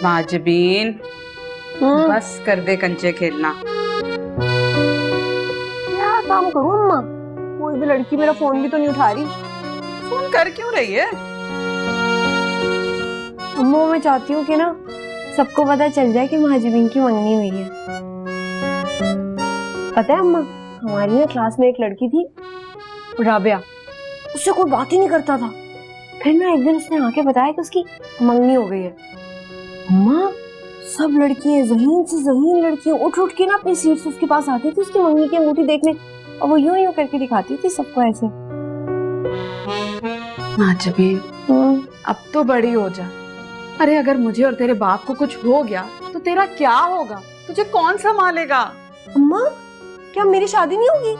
माजबीन, बस कर दे कंचे खेलना। क्या काम करूं अम्मा? कोई भी लड़की मेरा फोन भी तो नहीं उठा रही। फोन कर क्यों रही है? अम्मा मैं चाहती हूँ कि ना सबको पता चल जाए कि माजबीन की मंगनी हुई है। पता है अम्मा, हमारी ना क्लास में एक लड़की थी राबिया, उससे कोई बात ही नहीं करता था। फिर ना एक दिन उसने आके बताया कि उसकी मंगनी हो गई है। अम्मा सब लड़कियां, ज़हीन से ज़हीन लड़कियां उठ उठ के ना अपनी सीट से उसके पास आती थी उसकी मंगनी की अंगूठी देखने, और वो यूं यूं करके दिखाती थी सबको ऐसे। माजबीन, अब तो बड़ी हो जा। अरे अगर मुझे और तेरे बाप को कुछ हो गया तो तेरा क्या होगा? तुझे कौन संभालेगा? अम्मा क्या मेरी शादी नहीं होगी?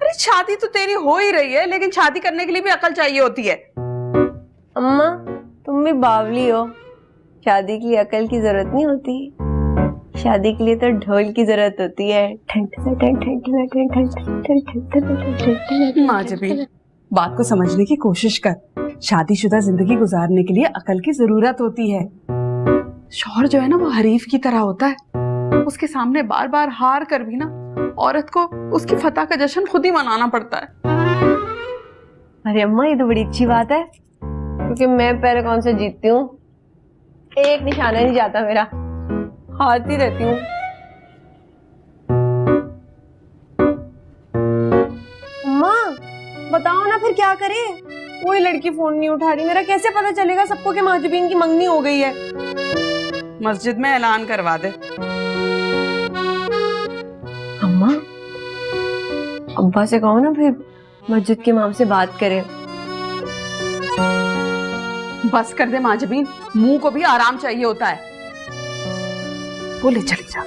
अरे शादी तो तेरी हो ही रही है, लेकिन शादी करने के लिए भी अकल चाहिए होती है। अम्मा तुम भी बावली हो, शादी के लिए अकल की जरूरत नहीं होती, शादी के लिए तो ढोल की जरूरत होती है। माजबीन, बात को समझने की कोशिश कर। शादीशुदा जिंदगी गुजारने के लिए अकल की जरूरत होती है। शौहर जो है ना वो हरीफ की तरह होता है, उसके सामने बार बार हार कर भी ना औरत को उसकी फतह का जश्न खुद ही मनाना पड़ता है। अरे अम्मा ये तो बड़ी अच्छी बात है, क्योंकि मैं पहले कौन से जीतती हूँ, एक निशाना नहीं जाता मेरा, हारती रहती हूँ। अम्मा बताओ ना फिर क्या करें? कोई लड़की फोन नहीं उठा रही, मेरा कैसे पता चलेगा सबको कि माजबीन की मंगनी हो गई है? मस्जिद में ऐलान करवा दे। अम्मा अब्बा से कहो ना फिर मस्जिद के इमाम से बात करें। बस कर दे माजबीन, मुंह को भी आराम चाहिए होता है। बोले चली जा।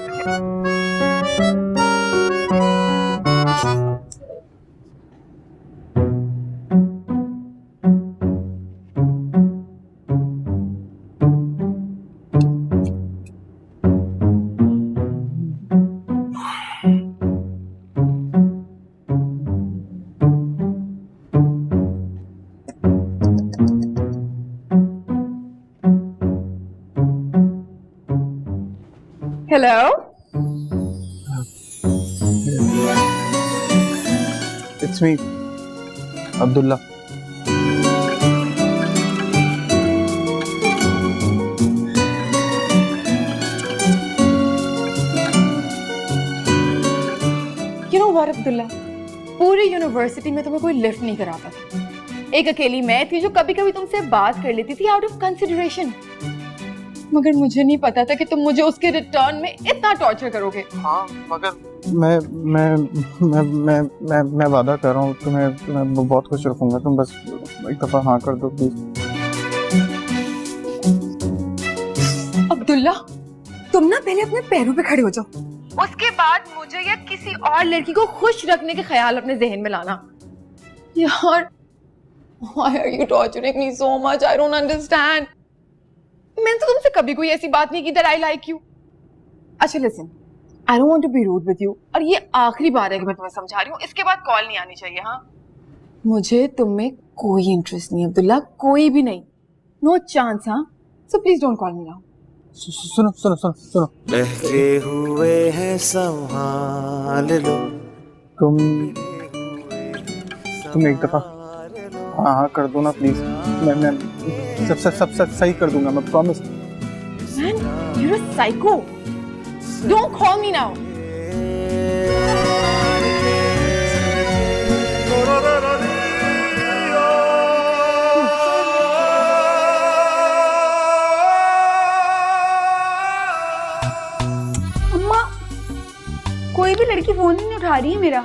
Hello it's me Abdullah. You know what, Abdullah, पूरी यूनिवर्सिटी में तुम्हें कोई लिफ्ट नहीं कराता था। एक अकेली मैं थी जो कभी कभी तुमसे बात कर लेती थी आउट ऑफ कंसिडरेशन, मगर मुझे नहीं पता था कि तुम मुझे उसके रिटर्न में इतना टॉर्चर करोगे। हाँ मगर मैं वादा कर रहा हूँ तुम्हें बहुत खुश रखूंगा। तुम बस एक दफा हाँ कर दो प्लीज। अब्दुल्ला तुम ना पहले अपने पैरों पे खड़े हो जाओ, उसके बाद मुझे या किसी और लड़की को खुश रखने के ख्याल अपने जहन में लाना। यार why are you torturing me so much? I don't understand. मैंने तो तुमसे कभी कोई ऐसी बात नहीं की that I like you. अच्छा listen, I don't want to be rude with you. और ये आखिरी बार है कि मैं तुम्हें समझा रही हूँ, इसके बाद कॉल नहीं आनी चाहिए। हाँ मुझे तुम में कोई इंटरेस्ट नहीं अब्दुल्ला, कोई भी नहीं, नो चांस। हाँ so please don't call me now. सुनो सुनो सुनो सुनो, बहके हुए हैं संभाल लो। तुम एक दफा हाँ हाँ कर दो ना प्लीज। मैं सब सही कर दूंगा, मैं promise. Man, you're a psycho. Don't call me now. अम्मा कोई भी लड़की फोन नहीं उठा रही है मेरा।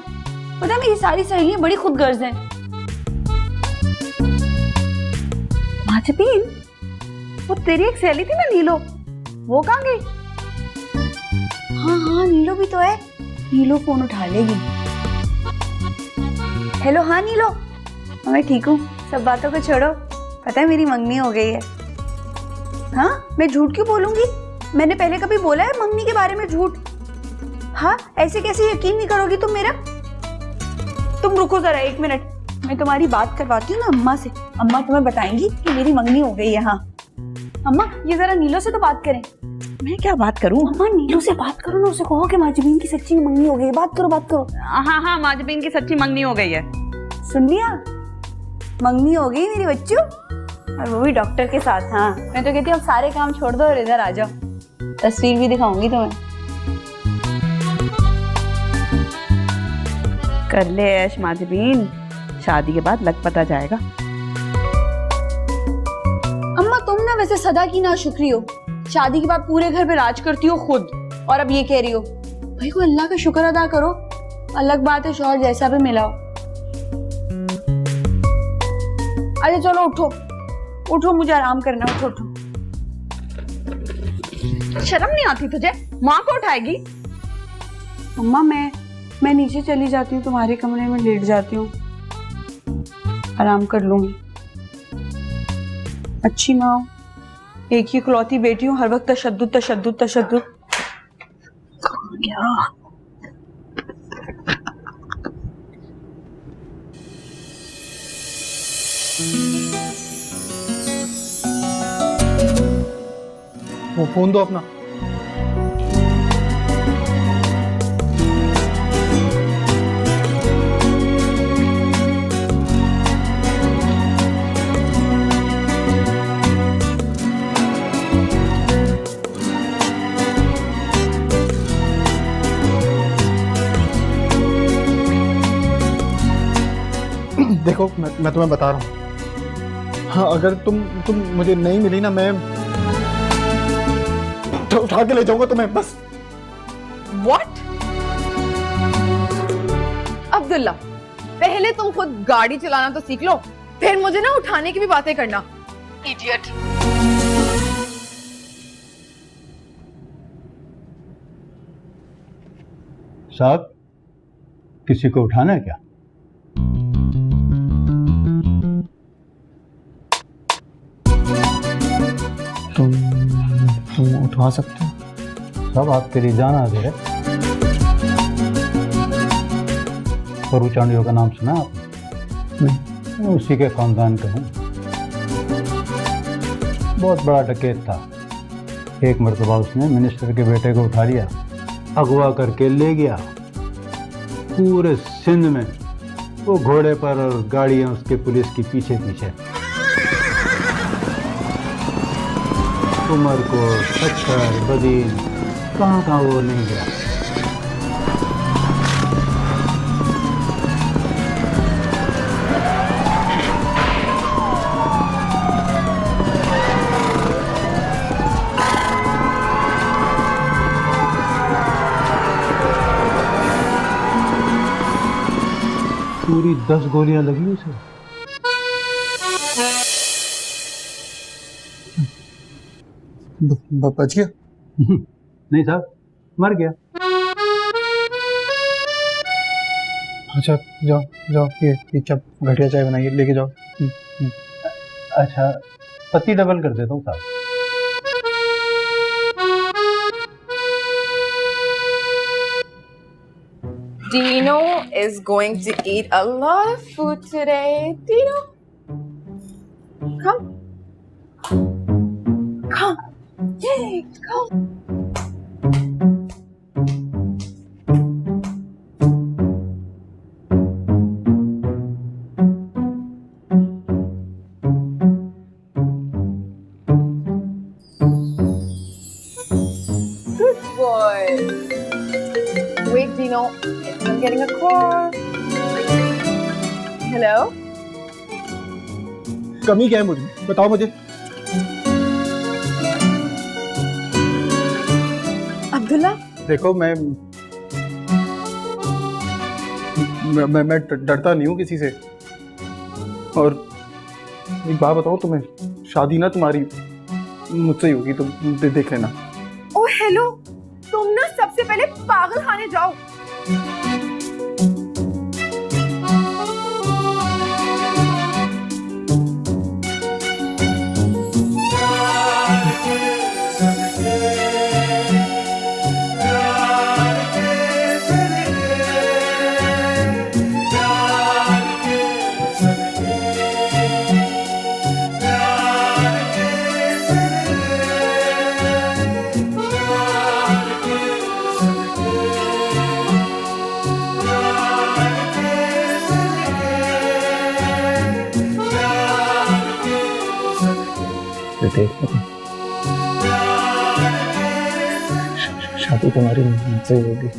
पता है मेरी सारी सहेलियां बड़ी खुदगर्ज हैं। माजबीन वो तेरी एक सहेली थी ना नीलो, वो कहाँ गई? हाँ हाँ नीलो भी तो है, नीलो फोन उठा लेगी। हेलो हाँ नीलो, मैं ठीक हूँ, सब बातों को छोड़ो। पता है मेरी मंगनी हो गई है। हाँ मैं झूठ क्यों बोलूंगी? मैंने पहले कभी बोला है मंगनी के बारे में झूठ? हाँ ऐसे कैसे यकीन नहीं करोगी तुम मेरा? तुम रुको जरा एक मिनट, मैं तुम्हारी बात करवाती हूँ ना अम्मा से। अम्मा तुम्हें बताएंगी कि मेरी मंगनी हो गई है। हाँ अम्मा ये जरा नीलो से तो बात करें। मैं क्या बात करूं? अम्मा नीलो से बात करो ना, उसे कहो कि माजबीन की सच्ची मंगनी हो गई है। बात करो बात करो। हाँ हाँ, माजबीन की सच्ची मंगनी हो गई है। सुन लिया, मंगनी हो गई मेरी बच्चू, और वो भी डॉक्टर के साथ। हाँ मैं तो कहती हूँ अब सारे काम छोड़ दो और इधर आ जाओ, तस्वीर भी दिखाऊंगी तुम्हें। कर ले ऐश माजबीन, शादी के बाद लग पता जाएगा। अम्मा तुम ना वैसे सदा की ना शुक्री हो, शादी के बाद पूरे घर पे राज करती हो खुद, और अब ये कह रही हो। भाई को अल्लाह का शुक्र अदा करो, अलग बात है शौहर जैसा भी मिला हो। अरे चलो उठो उठो, मुझे आराम करना है, उठो उठो। शर्म नहीं आती तुझे? माँ को उठाएगी? अम्मा मैं नीचे चली जाती हूँ, तुम्हारे कमरे में लेट जाती हूँ, आराम कर लूंगी। अच्छी माँ, एक ही इकलौती बेटी हूँ, हर वक्त तशद्दुद तशद्दुद तशद्दुद। क्या वो फोन दो अपना। देखो मैं तुम्हें बता रहा हूँ, हाँ अगर तुम मुझे नहीं मिली ना, मैं तो उठा के ले जाऊंगा तुम्हें बस। What? अब्दुल्ला, पहले तुम खुद गाड़ी चलाना तो सीख लो, फिर मुझे ना उठाने की भी बातें करना। इडियट। साहब, किसी को उठाना है क्या? तुम उठवा सकते हो? सब आपके लिए जान हाजिर है। फरू चांडियों का नाम सुना आपने? मैं उसी के खानदान का हूँ। बहुत बड़ा डकैत था। एक मरतबा उसने मिनिस्टर के बेटे को उठा लिया, अगवा करके ले गया। पूरे सिंध में वो घोड़े पर और गाड़ियाँ उसके पुलिस की पीछे पीछे। उमर को पत्थर बदीन कहाँ वो नहीं गया। पूरी 10 गोलियां लगी उसे। बच गया? नहीं साहब, मर गया। अच्छा जाओ जाओ, ये क्या घटिया चाय बनाइए, लेके जाओ। अच्छा, पत्ती डबल कर देता हूँ साहब। Dino is going to eat a lot of food today. Dino, come. Come. Yay, come. Good boy. Wait, Dino. I'm getting a call. Hello? कमी क्या है मुझे, बताओ मुझे। अब्दुल्ला? देखो मैं डरता नहीं हूँ किसी से। और एक बात बताओ तुम्हें, शादी ना तुम्हारी मुझसे ही होगी, तुम देख लेना। ओ हेलो, तुम ना सबसे पहले पागल खाने जाओ। देख शादी तुम्हारी मुझसे होगी।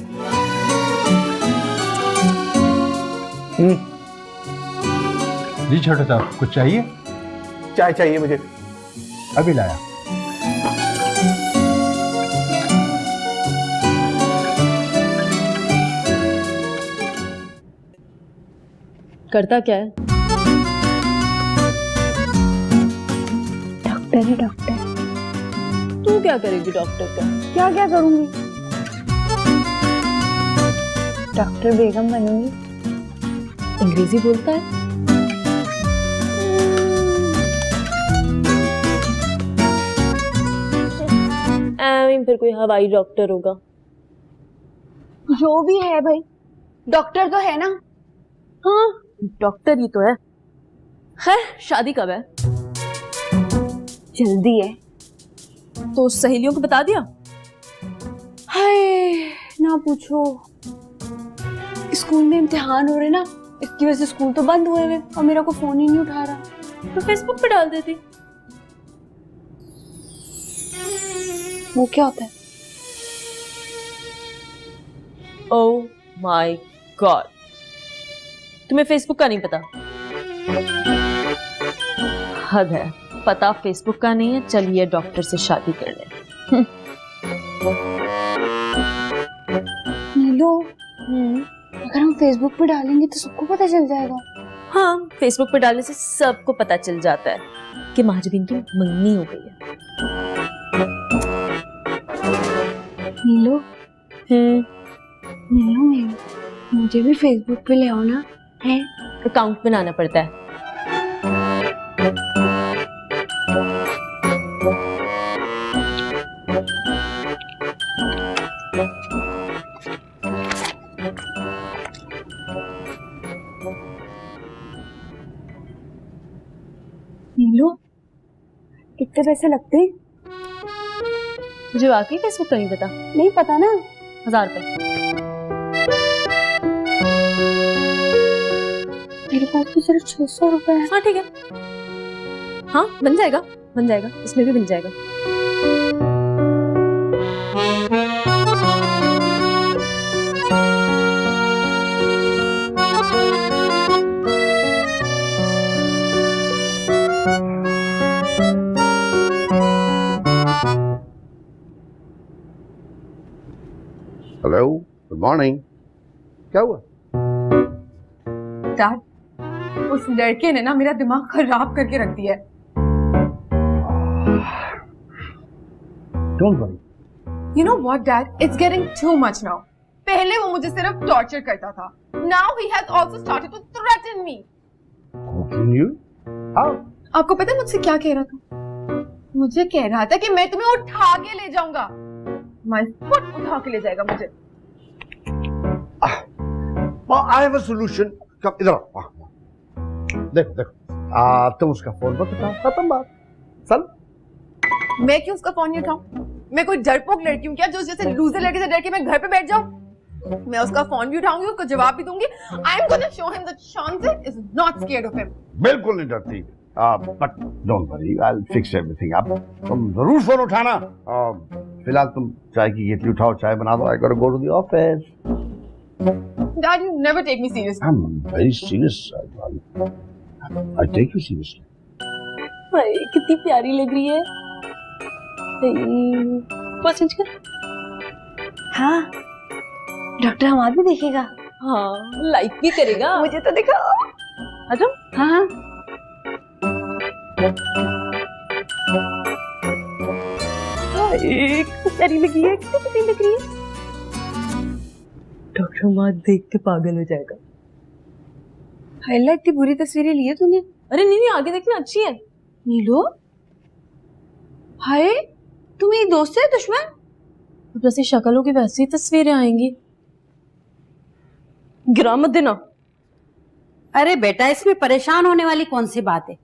जी छोटे साहब, कुछ चाहिए? चाय चाहिए मुझे। अभी लाया। करता क्या है? डॉक्टर है डॉक्टर। तू क्या करेगी डॉक्टर का? क्या क्या करूंगी? डॉक्टर बेगम बनूंगी। अंग्रेजी बोलता है? फिर कोई हवाई डॉक्टर होगा। जो भी है भाई, डॉक्टर तो है ना। हाँ, डॉक्टर ही तो है। शादी कब है? जल्दी है। तो सहेलियों को बता दिया? हाय ना पूछो, स्कूल में इम्तिहान हो रहे ना, इसकी वजह से स्कूल तो बंद हुए हुए और मेरा को फोन ही नहीं उठा रहा। तो फेसबुक पे डाल देती। वो क्या होता है? ओह माय गॉड, तुम्हें फेसबुक का नहीं पता? हद है, पता फेसबुक का नहीं है। चलिए डॉक्टर से शादी कर ले। नीलो, अगर हम फेसबुक पे डालेंगे तो सबको पता चल जाएगा। हाँ, फेसबुक पे डालने से सबको पता चल जाता है कि महाजबीन की मंगनी हो गई है। नीलो, नीलो, मुझे भी फेसबुक पे ले आओ ना। है अकाउंट बनाना पड़ता है। नीलो, कितने पैसे लगते हैं? मुझे वाकई फेसबुक का नहीं पता। नहीं पता ना? 1000 रुपए। मेरे पास तो सिर्फ 600 रुपए है। हाँ ठीक है, हाँ बन जाएगा, बन जाएगा, इसमें भी बन जाएगा। Hello, good morning. क्या हुआ? डैड, उस लड़के ने ना मेरा दिमाग खराब करके रख दिया है। Don't worry. You know what, Dad? It's getting too much now. पहले वो मुझे सिर्फ टॉर्चर करता था। Now he has also started to threaten me. Threaten you? How? आपको पता है मुझसे क्या कह रहा था? मुझे कह रहा था कि मैं तुम्हें उठा के ले जाऊंगा। My foot उठा के ले जाएगा मुझे। I have a solution. कब इधर आओ। देखो देखो, तुम उसका फोन मत उठाओ, खत्म बात। चल। मैं क्यों उसका फोन नहीं उठाऊं? मैं कोई डरपोक लड़की हूँ क्या जो जैसे लूजर लड़के से डर के मैं घर पे बैठ जाऊं? मैं उसका फोन भी उठाऊंगी, उसको जवाब भी दूंगी। I am gonna show him that Shanti is not scared of him. बिल्कुल नहीं डरती। But don't worry, I'll fix everything up. तुम जरूर फोन उठाना। फिलहाल तुम चाय की केतली उठाओ, चाय बना दो। I gotta go to the office. Dad, you never take me seriously. I'm very serious. I take you seriously. भाई कितनी प्यारी लग रही है। बस चेंज कर। हाँ, डॉक्टर हमारा भी देखेगा। हाँ, लाइक भी करेगा। मुझे तो दिखाओ। अच्छा, हाँ। कितनी प्यारी लगी है, कितनी प्यारी लग रही है। डॉक्टर हमारा देख के पागल हो जाएगा। हाइला, इतनी बुरी तस्वीरें ली है तूने? अरे नहीं, आगे देखना, अच्छी है। नीलो, हाय, तुम मेरी दोस्त है दुश्मन? वैसे शक्लों की वैसी तस्वीरें आएंगी। गिरा मत देना। अरे बेटा, इसमें परेशान होने वाली कौन सी बात है?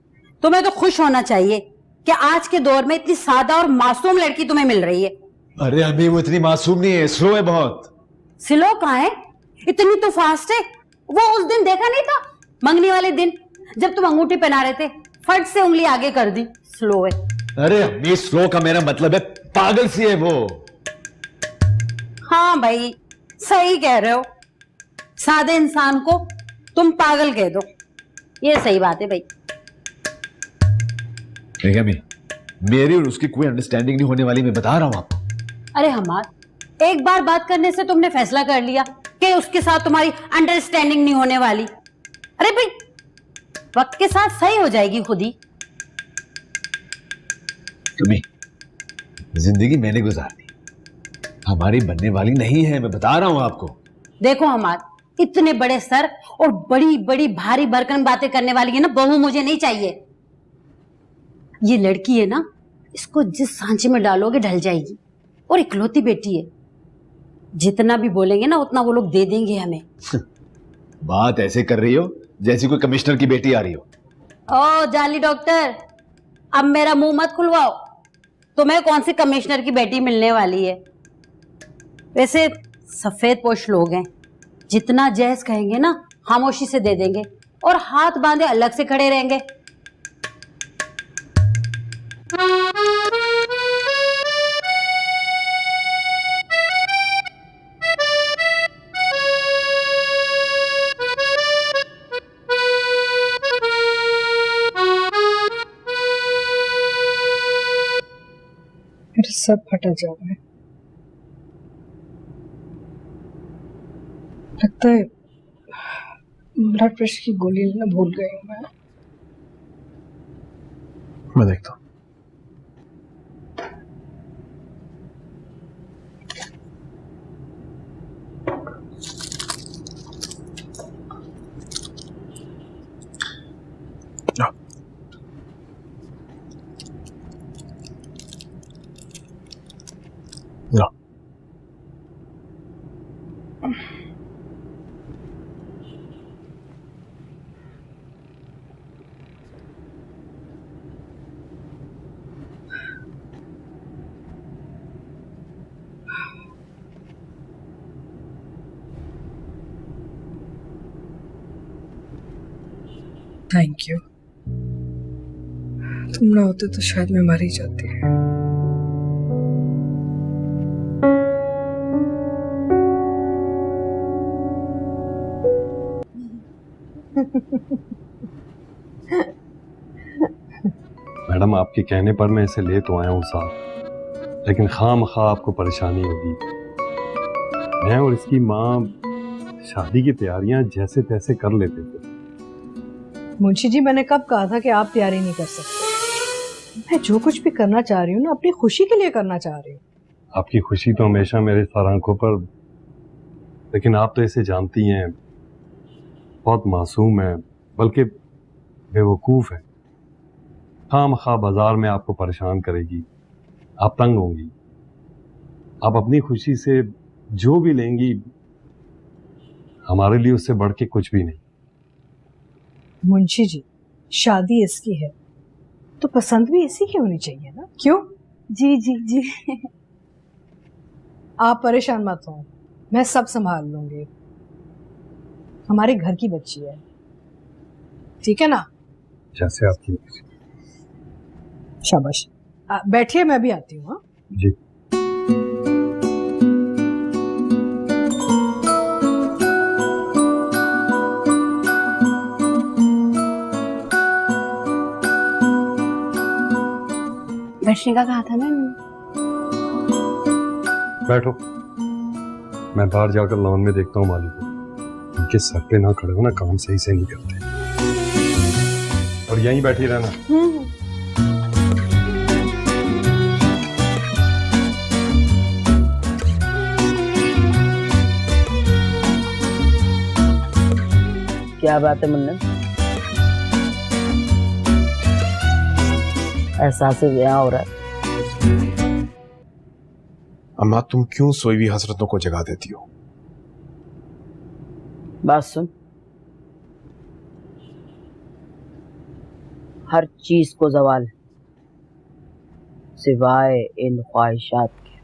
तुम्हें तो खुश होना चाहिए कि आज के दौर में इतनी सादा और मासूम लड़की तुम्हें मिल रही है। अरे अभी वो इतनी मासूम नहीं है, स्लो है बहुत। स्लो कहाँ है? इतनी तो फास्ट है। वो उस दिन देखा नहीं था, मंगनी वाले दिन, जब तुम अंगूठी पहना रहे थे, फट से उंगली आगे कर दी। स्लो है। अरे अम्मी, स्लो का मेरा मतलब है पागल सी है वो। हाँ भाई, सही कह रहे हो। सादे इंसान को तुम पागल कह दो, ये सही बात है भाई। नहीं अम्मी, मेरी और उसकी कोई अंडरस्टैंडिंग नहीं होने वाली, मैं बता रहा हूं आपको। अरे हमार, एक बार बात करने से तुमने फैसला कर लिया कि उसके साथ तुम्हारी अंडरस्टैंडिंग नहीं होने वाली। अरे भाई, वक्त के साथ सही हो जाएगी खुद ही। अम्मी, जिंदगी मैंने गुजारनी, हमारी बनने वाली नहीं है, मैं बता रहा हूं आपको। देखो हमार, इतने बड़े सर और बड़ी बड़ी भारी भरकम बातें करने वाली है ना बहू मुझे नहीं चाहिए। ये लड़की है ना, इसको जिस सांचे में डालोगे ढल जाएगी, और इकलौती बेटी है, जितना भी बोलेंगे ना उतना वो लोग दे देंगे हमें। बात ऐसे कर रही हो जैसी कोई कमिश्नर की बेटी आ रही हो। ओ जाली डॉक्टर, अब मेरा मुंह मत खुलवाओ। तुम्हें कौन सी कमिश्नर की बेटी मिलने वाली है? वैसे सफेद पोश लोग हैं, जितना जैस कहेंगे ना खामोशी से दे देंगे, और हाथ बांधे अलग से खड़े रहेंगे। मेरे सब फटा जा रहा है। लगता है ब्लड प्रेशर की गोली लेना भूल गई हूँ मैं देखता हूँ। Thank you. तुम ना होते तो शायद मैं मर ही जाती। मैडम, आपके कहने पर मैं इसे ले तो आया हूँ साथ, लेकिन खामखा आपको परेशानी होगी। मैं और इसकी माँ शादी की तैयारियां जैसे तैसे कर लेते थे। मुंशी जी, मैंने कब कहा था कि आप तैयारी नहीं कर सकते? मैं जो कुछ भी करना चाह रही हूँ ना, अपनी खुशी के लिए करना चाह रही हूँ। आपकी खुशी तो हमेशा मेरे सर आंखों पर, लेकिन आप तो इसे जानती हैं, बहुत मासूम है, बल्कि बेवकूफ़ है। खामखा बाजार में आपको परेशान करेगी, आप तंग होंगी। आप अपनी खुशी से जो भी लेंगी, हमारे लिए उससे बढ़ के कुछ भी नहीं। मुंशी जी, शादी इसकी है तो पसंद भी इसी की होनी चाहिए ना, क्यों? जी जी जी। आप परेशान मत हो, मैं सब संभाल लूंगी। हमारे घर की बच्ची है, ठीक है ना? जैसे आपकी खुशी। शाबाश। बैठिए, मैं भी आती हूँ। हाँ जी। बैठने का कहा था ना। बैठो, मैं बाहर जाकर लॉन में देखता हूँ माली को। उनके सर पे ना खड़े हो ना, काम सही से नहीं करते। और यहीं बैठी रहना। क्या बात है मुन्ना? एहसास ब्याह हो रहा है। अम्मा, तुम क्यों सोई हुई हसरतों को जगा देती हो? बात सुन, हर चीज को जवाल है सिवाय इन ख्वाहिशात के।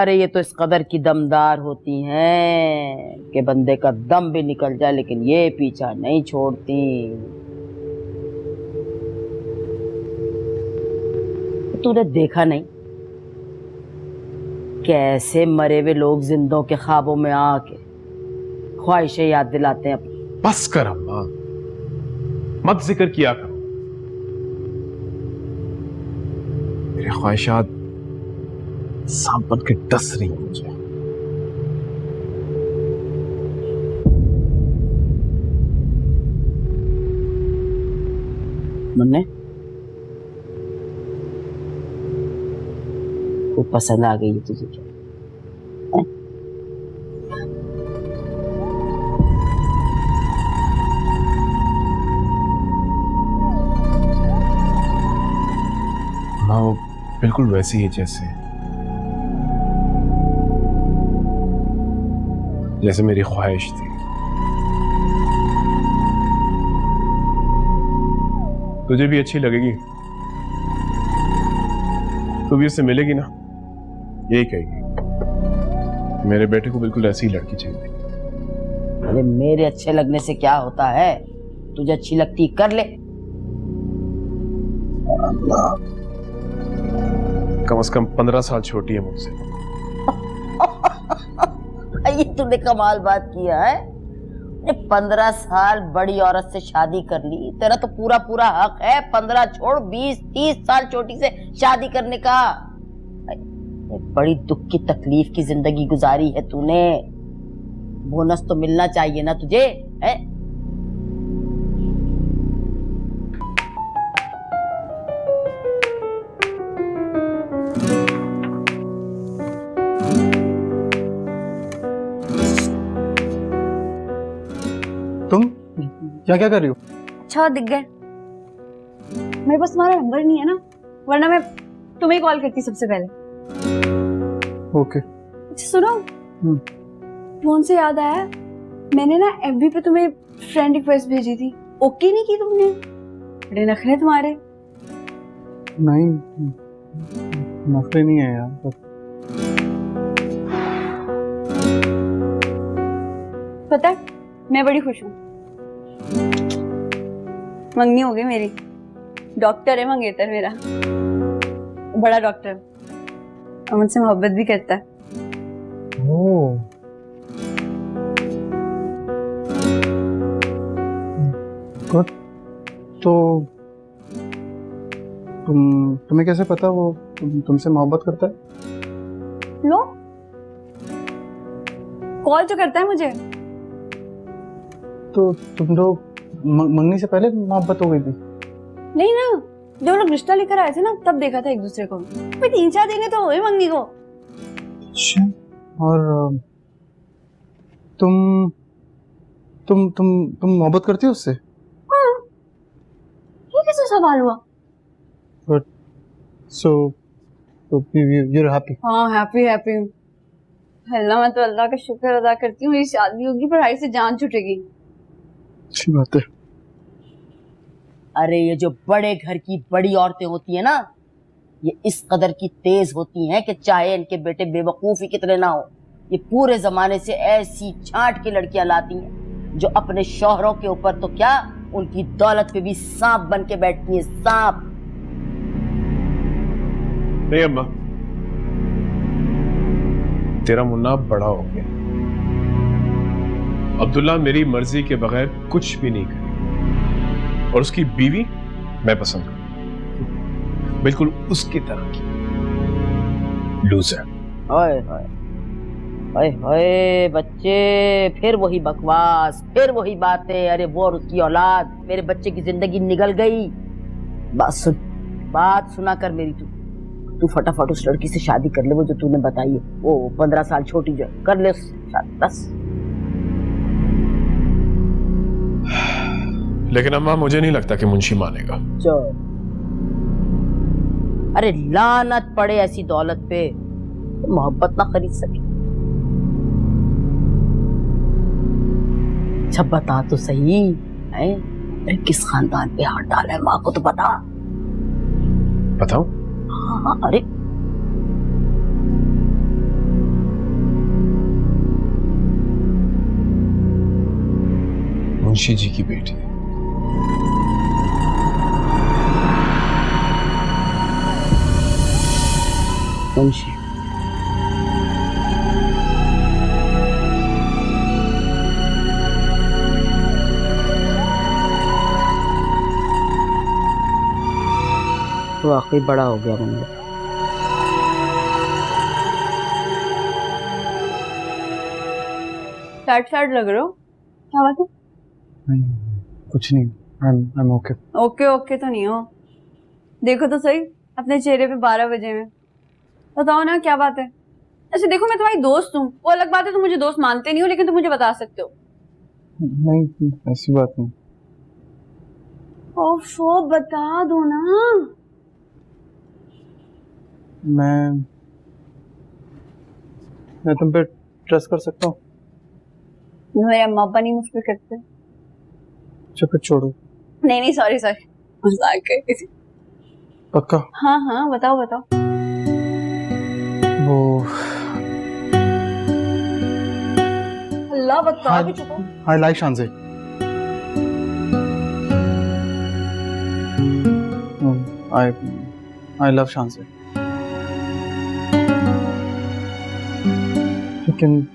अरे ये तो इस कदर की दमदार होती हैं कि बंदे का दम भी निकल जाए, लेकिन ये पीछा नहीं छोड़ती। तूने देखा नहीं कैसे मरे हुए लोग जिंदों के ख्वाबों में आके ख्वाहिशें याद दिलाते हैं अपनी। बस कर अम्मा, मत जिक्र किया करो। मेरी ख्वाहिशात सांप बन के डस रही हैं मुझे। मुन्ने, वो पसंद आ गई है तुझे क्या? माँ वो बिल्कुल वैसी है जैसे मेरी ख्वाहिश थी। तुझे भी अच्छी लगेगी, तू भी उससे मिलेगी ना, यही कहेगी मेरे बेटे को बिल्कुल ऐसी ही लड़की चाहिए। अरे मेरे अच्छे लगने से क्या होता है, तुझे अच्छी लगती कर ले। कम से कम 15 साल छोटी है मुझसे। ये तूने कमाल बात किया है। 15 साल बड़ी औरत से शादी कर ली, तेरा तो पूरा पूरा हक है 15 छोड़ 20-30 साल छोटी से शादी करने का। बड़ी दुख की तकलीफ की जिंदगी गुजारी है तूने, बोनस तो मिलना चाहिए ना तुझे, है? तुम क्या क्या कर रही हो? अच्छा दिख गए। मेरे पास तुम्हारा नंबर नहीं है ना, वरना मैं तुम्हें कॉल करती सबसे पहले। ओके। अच्छा सुनो, फोन से याद आया, मैंने ना FB पे तुम्हें फ्रेंड रिक्वेस्ट भेजी थी, ओके नहीं की तुमने? बड़े नखरे तुम्हारे। नहीं, नखरे नहीं है यार। पता है मैं बड़ी खुश हूँ, मंगनी हो गई मेरी। डॉक्टर है मंगेतर मेरा, बड़ा डॉक्टर, और मुझसे मोहब्बत भी करता है। ओह, गुड। तो तुम्हें कैसे पता वो तुमसे मोहब्बत करता है? लो, कॉल तो करता है मुझे। तो तुम लोग मंगनी से पहले मोहब्बत हो गई थी? नहीं ना, जब लोग रिश्ता लेकर आए थे ना तब देखा था एक दूसरे को। 3-4 दिन तो हुए मंगनी को। और तुम मोहब्बत करती हो उससे? हाँ, ये कैसा सवाल हुआ? But so you're happy? हाँ, हैप्पी। अल्लाह, मैं तो अल्लाह का शुक्र अदा करती हूँ, मेरी शादी होगी, पढ़ाई से जान छूटेगी। अच्छी बात है। अरे ये जो बड़े घर की बड़ी औरतें होती है ना, ये इस कदर की तेज होती हैं कि चाहे इनके बेटे बेवकूफ ही कितने ना हो, ये पूरे जमाने से ऐसी छांट की लड़कियां लाती हैं जो अपने शौहरों के ऊपर तो क्या, उनकी दौलत पे भी सांप बन के बैठती है, सांप। नहीं अम्मा, तेरा मुन्ना बड़ा हो गया। अब्दुल्ला मेरी मर्जी के बगैर कुछ भी नहीं करे, और उसकी बीवी मैं पसंद करूं, बिल्कुल उसकी तरह की लूजर। हाय हाय हाय हाय, बच्चे फिर वही बकवास, फिर वही बातें। अरे वो और उसकी औलाद, मेरे बच्चे की जिंदगी निगल गई। बात सुना कर मेरी, तू फटाफट उस लड़की से शादी कर ले, वो जो तूने बताई है, वो 15 साल छोटी जो, कर ले शादी बस। लेकिन अम्मा मुझे नहीं लगता कि मुंशी मानेगा। चल, अरे लानत पड़े ऐसी दौलत पे, मोहब्बत ना खरीद सके। अच्छा बता तो सही है, अरे किस खानदान पे हाथ डाला है, माँ को तो बता। बताओ? हाँ, अरे मुंशी जी की बेटी। मुंशी वाकई बड़ा हो गया बंदा। सैड सैड लग रहे हो, क्या बात है? कुछ नहीं, I am okay. Okay okay तो नहीं हो, देखो तो सही अपने चेहरे पे 12 बजे में। बताओ ना क्या बात है? अच्छा देखो, मैं तुम्हारी दोस्त हूँ, वो अलग बात है तुम मुझे दोस्त मानते नहीं हो, लेकिन तुम मुझे बता सकते हो। नहीं, ऐसी बात नहीं। ओफो, बता दो ना। मैं तुम पे ट्रस्ट कर सकता हूँ? मेरे अम्मा पापा नहीं मुझ पे करते। अच्छा फिर छोड़ो। नहीं सॉरी मजाक कर रही थी। पक्का? हाँ बताओ बताओ। वो अल्लाह बता भी चुको। आई लाइक शानजे। आई लव शानजे। लेकिन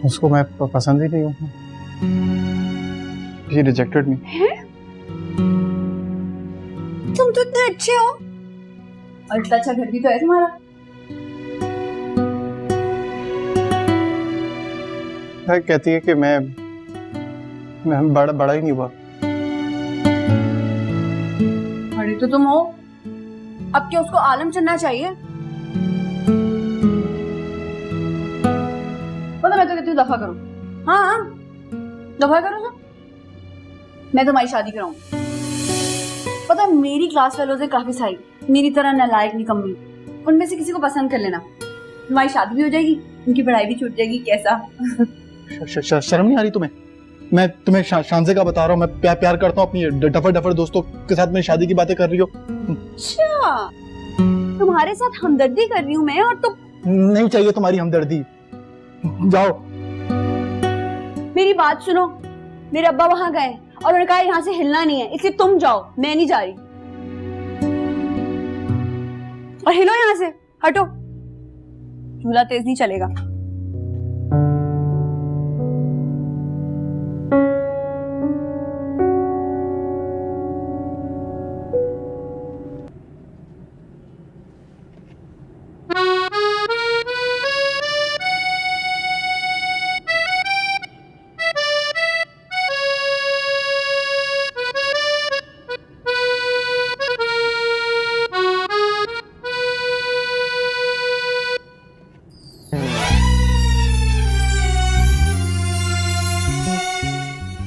उसको मैं पसंद ही नहीं हूँ। He rejected me. तुम तो इतने अच्छे हो और इतना अच्छा घर भी तो है तुम्हारा। कहती है कि मैं बड़ा ही नहीं हुआ। बड़े तो तुम हो, अब क्या उसको आलम चढ़ना चाहिए? पता मैं तो कहती हूँ दफा करो। हाँ दफा करो तो मैं तुम्हारी शादी कराऊंगी। पता है मेरी क्लास फेलोज है काफी सारी, मेरी तरह नालायक निकम्मी, उनमें से किसी को पसंद कर लेना, तुम्हारी शादी भी हो जाएगी, उनकी पढ़ाई भी छूट जाएगी। कैसा? शर्म नहीं आ रही तुम्हें? मैं तुम्हें शानजे का बता रहा हूँ, मैं प्यार करता हूँ अपनी डफर दोस्तों के साथ। मेरी शादी की बातें कर रही हो? अच्छा तुम्हारे साथ हमदर्दी कर रही हूँ मैं, और तुम? नहीं चाहिए तुम्हारी हमदर्दी, जाओ। मेरी बात सुनो, मेरे अब्बा वहां गए और उन्होंने कहा यहाँ से हिलना नहीं है, इसलिए तुम जाओ, मैं नहीं जा रही। और हिलो यहाँ से, हटो, झूला तेज नहीं चलेगा।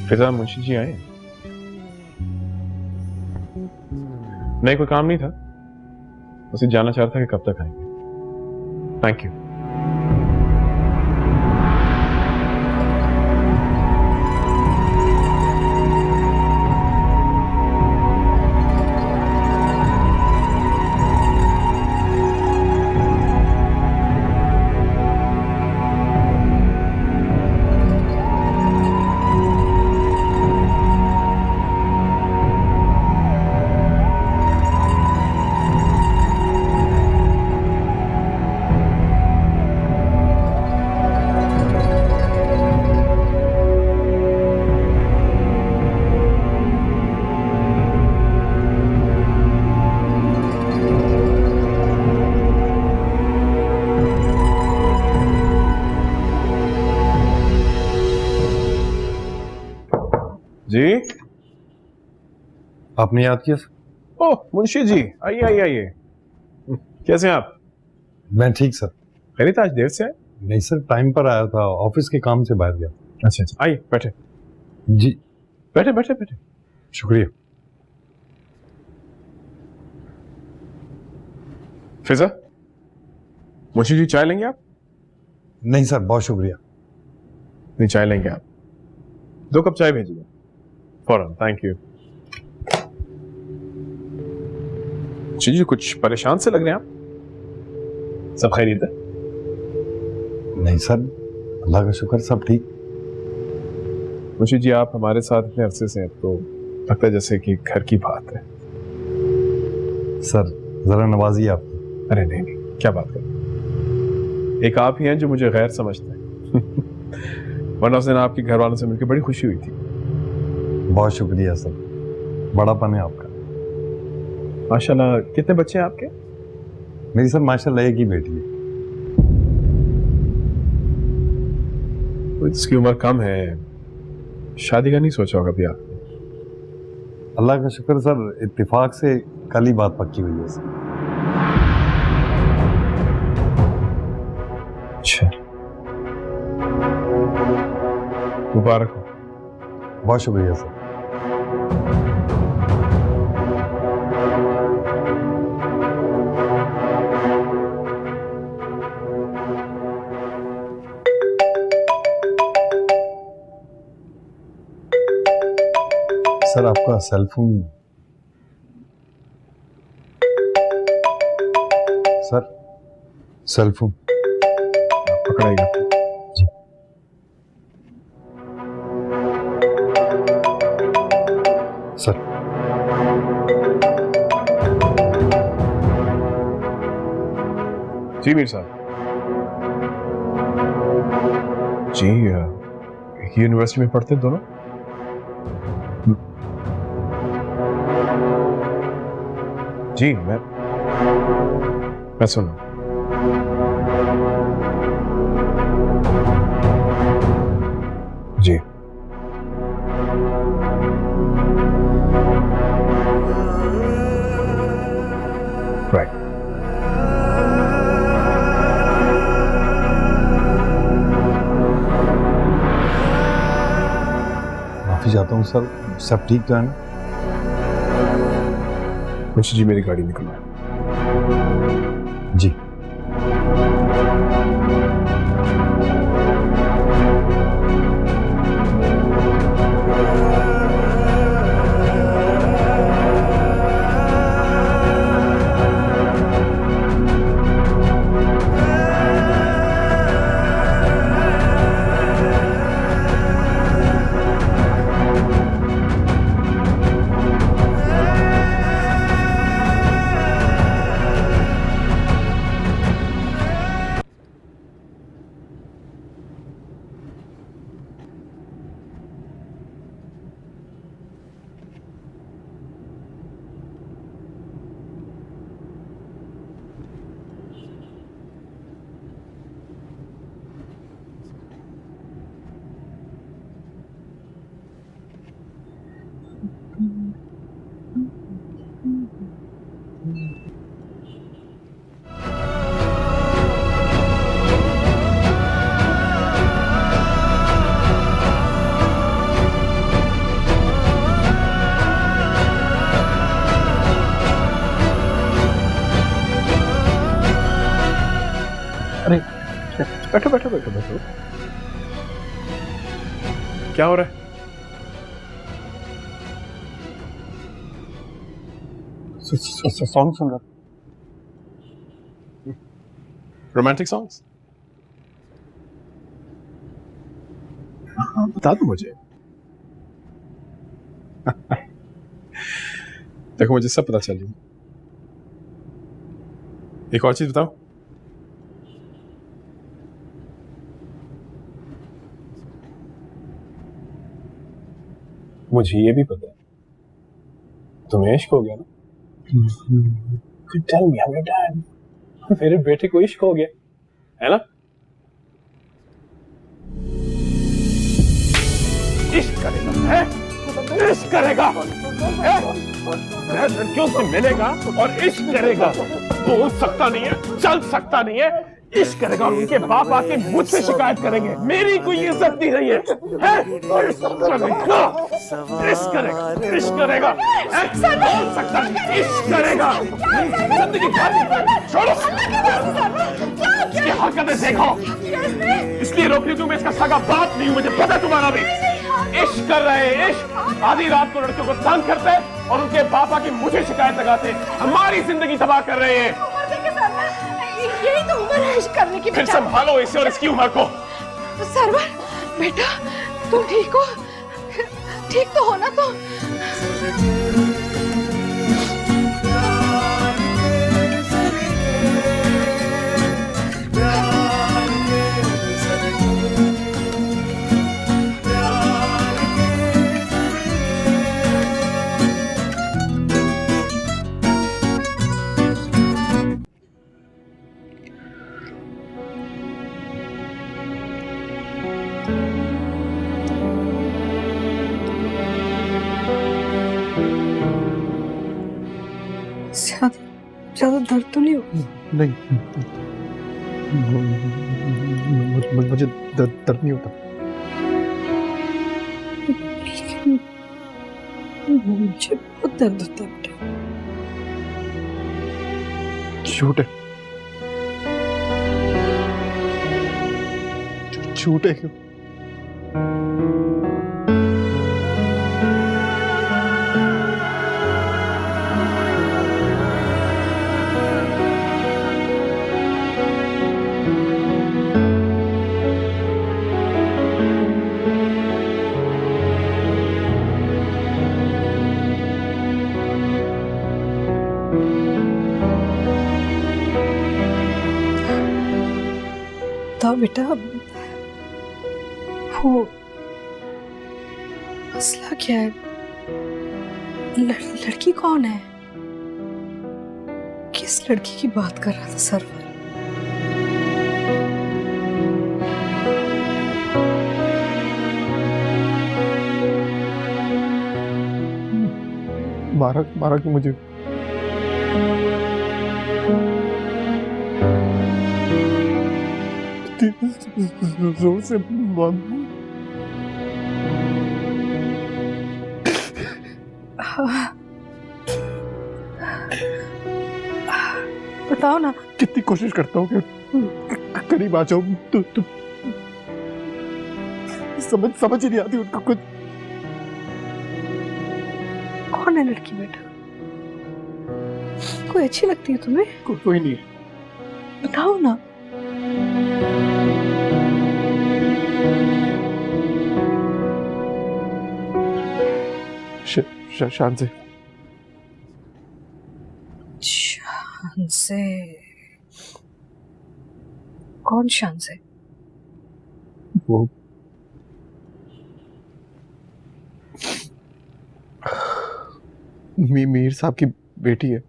फिजा, मुंशी जी आए? नहीं, कोई काम नहीं था, बस जानना चाह रहा था कि कब तक आएंगे। Thank you. जी, आपने याद किया? ओह मुंशी जी, आइए आइए आइए। कैसे हैं आप? मैं ठीक सर। खैरियत, आज देर से आए? नहीं सर, टाइम पर आया था, ऑफिस के काम से बाहर गया। अच्छा, आइए बैठे। जी बैठे बैठे बैठे। शुक्रिया। फिजा, मुंशी जी चाय लेंगे आप? नहीं सर, बहुत शुक्रिया। नहीं, चाय लेंगे आप? 2 कप चाय भेजिए फौरन। Thank you. जी, कुछ परेशान से लग रहे हैं आप? सब खैरियत है? नहीं सर, अल्लाह का शुक्र, सब ठीक। मुंशी जी, आप हमारे साथ इतने अरसे से हैं तो लगता है जैसे कि घर की बात है। सर जरा नवाजिए आप। अरे नहीं नहीं, क्या बात कर, एक आप ही हैं जो मुझे गैर समझते हैं। वरना उस दिन आपके घर वालों से मिलकर बड़ी खुशी हुई थी। बहुत शुक्रिया सर, बड़ापन है आपका। माशाल्लाह। कितने बच्चे हैं आपके? मेरी सर माशाल्लाह एक ही बेटी है। इसकी उम्र कम है, शादी का नहीं सोचा होगा अभी आप? अल्लाह का शुक्र सर, इत्तेफाक से कल ही बात पक्की हुई है सर। अच्छा, मुबारक हो। बहुत शुक्रिया सर। सर आपका cell phone. Sir cell phone पकड़ाएगा। सर जी मीर साहब। जी यूनिवर्सिटी में पढ़ते दोनों? जी मैं सुन। जी राइट। माफी चाहता हूँ सर, सब ठीक तो है ना? मुंशी जी मेरी गाड़ी निकलवाए। जी बैठो बैठो बैठो बैठो। क्या हो रहा है? सॉन्ग सुन रहा। Romantic songs? बता दो मुझे। देखो मुझे सब पता चल गया। एक और चीज बताओ। मुझे ये भी पता है तुम्हें इश्क हो गया ना? Tell me, I am your dad. मेरे बेटे को इश्क हो गया है ना? इश्क करेगा है? इश्क करेगा लड़कियों से मिलेगा और इश्क करेगा। बोल सकता नहीं है, चल सकता नहीं है, इश्क करेगा। उनके बाप आके मुझसे शिकायत करेंगे, मेरी कोई इज्जत नहीं रही है? इश्क करेगा, इश्क करेगा, इश्क करेगा, बोल सकता नहीं, इश्क करेगा। जिंदगी छोड़ो, इसकी हरकतें देखो, इसलिए रोक रही हूं। मैं इसका सगा बाप नहीं हूं, मुझे पता है तुम्हारा भी। इश्क कर रहे हैं, इश्क। आधी रात को लड़कियों को तंग करते हैं और उनके पापा की मुझे शिकायत लगाते हैं। हमारी जिंदगी तबाह कर रहे हैं। यही तो उम्र है इश्क करने की। फिर संभालो इसे और इसकी उम्र को। सरवर बेटा, तुम ठीक हो? ठीक तो हो ना? तो ज्यादा दर्द तो नहीं हो? नहीं, मुझे दर्द नहीं होता। लेकिन मुझे बहुत दर्द होता है बेटा। झूठ है, झूठ है क्यों? बताओ बेटा, वो मसला क्या है? लड़की कौन है? किस लड़की की बात कर रहा था सरवर? मारा कि मुझे जोर से बताओ ना। कितनी कोशिश करता हूँ कि करीब आ जाऊं, तो समझ ही नहीं आती उनको कुछ। कौन है लड़की बेटा? कोई अच्छी लगती है तुम्हें? कोई नहीं। बताओ ना। शान से। शान से? कौन शान से? वो मीर साहब की बेटी है।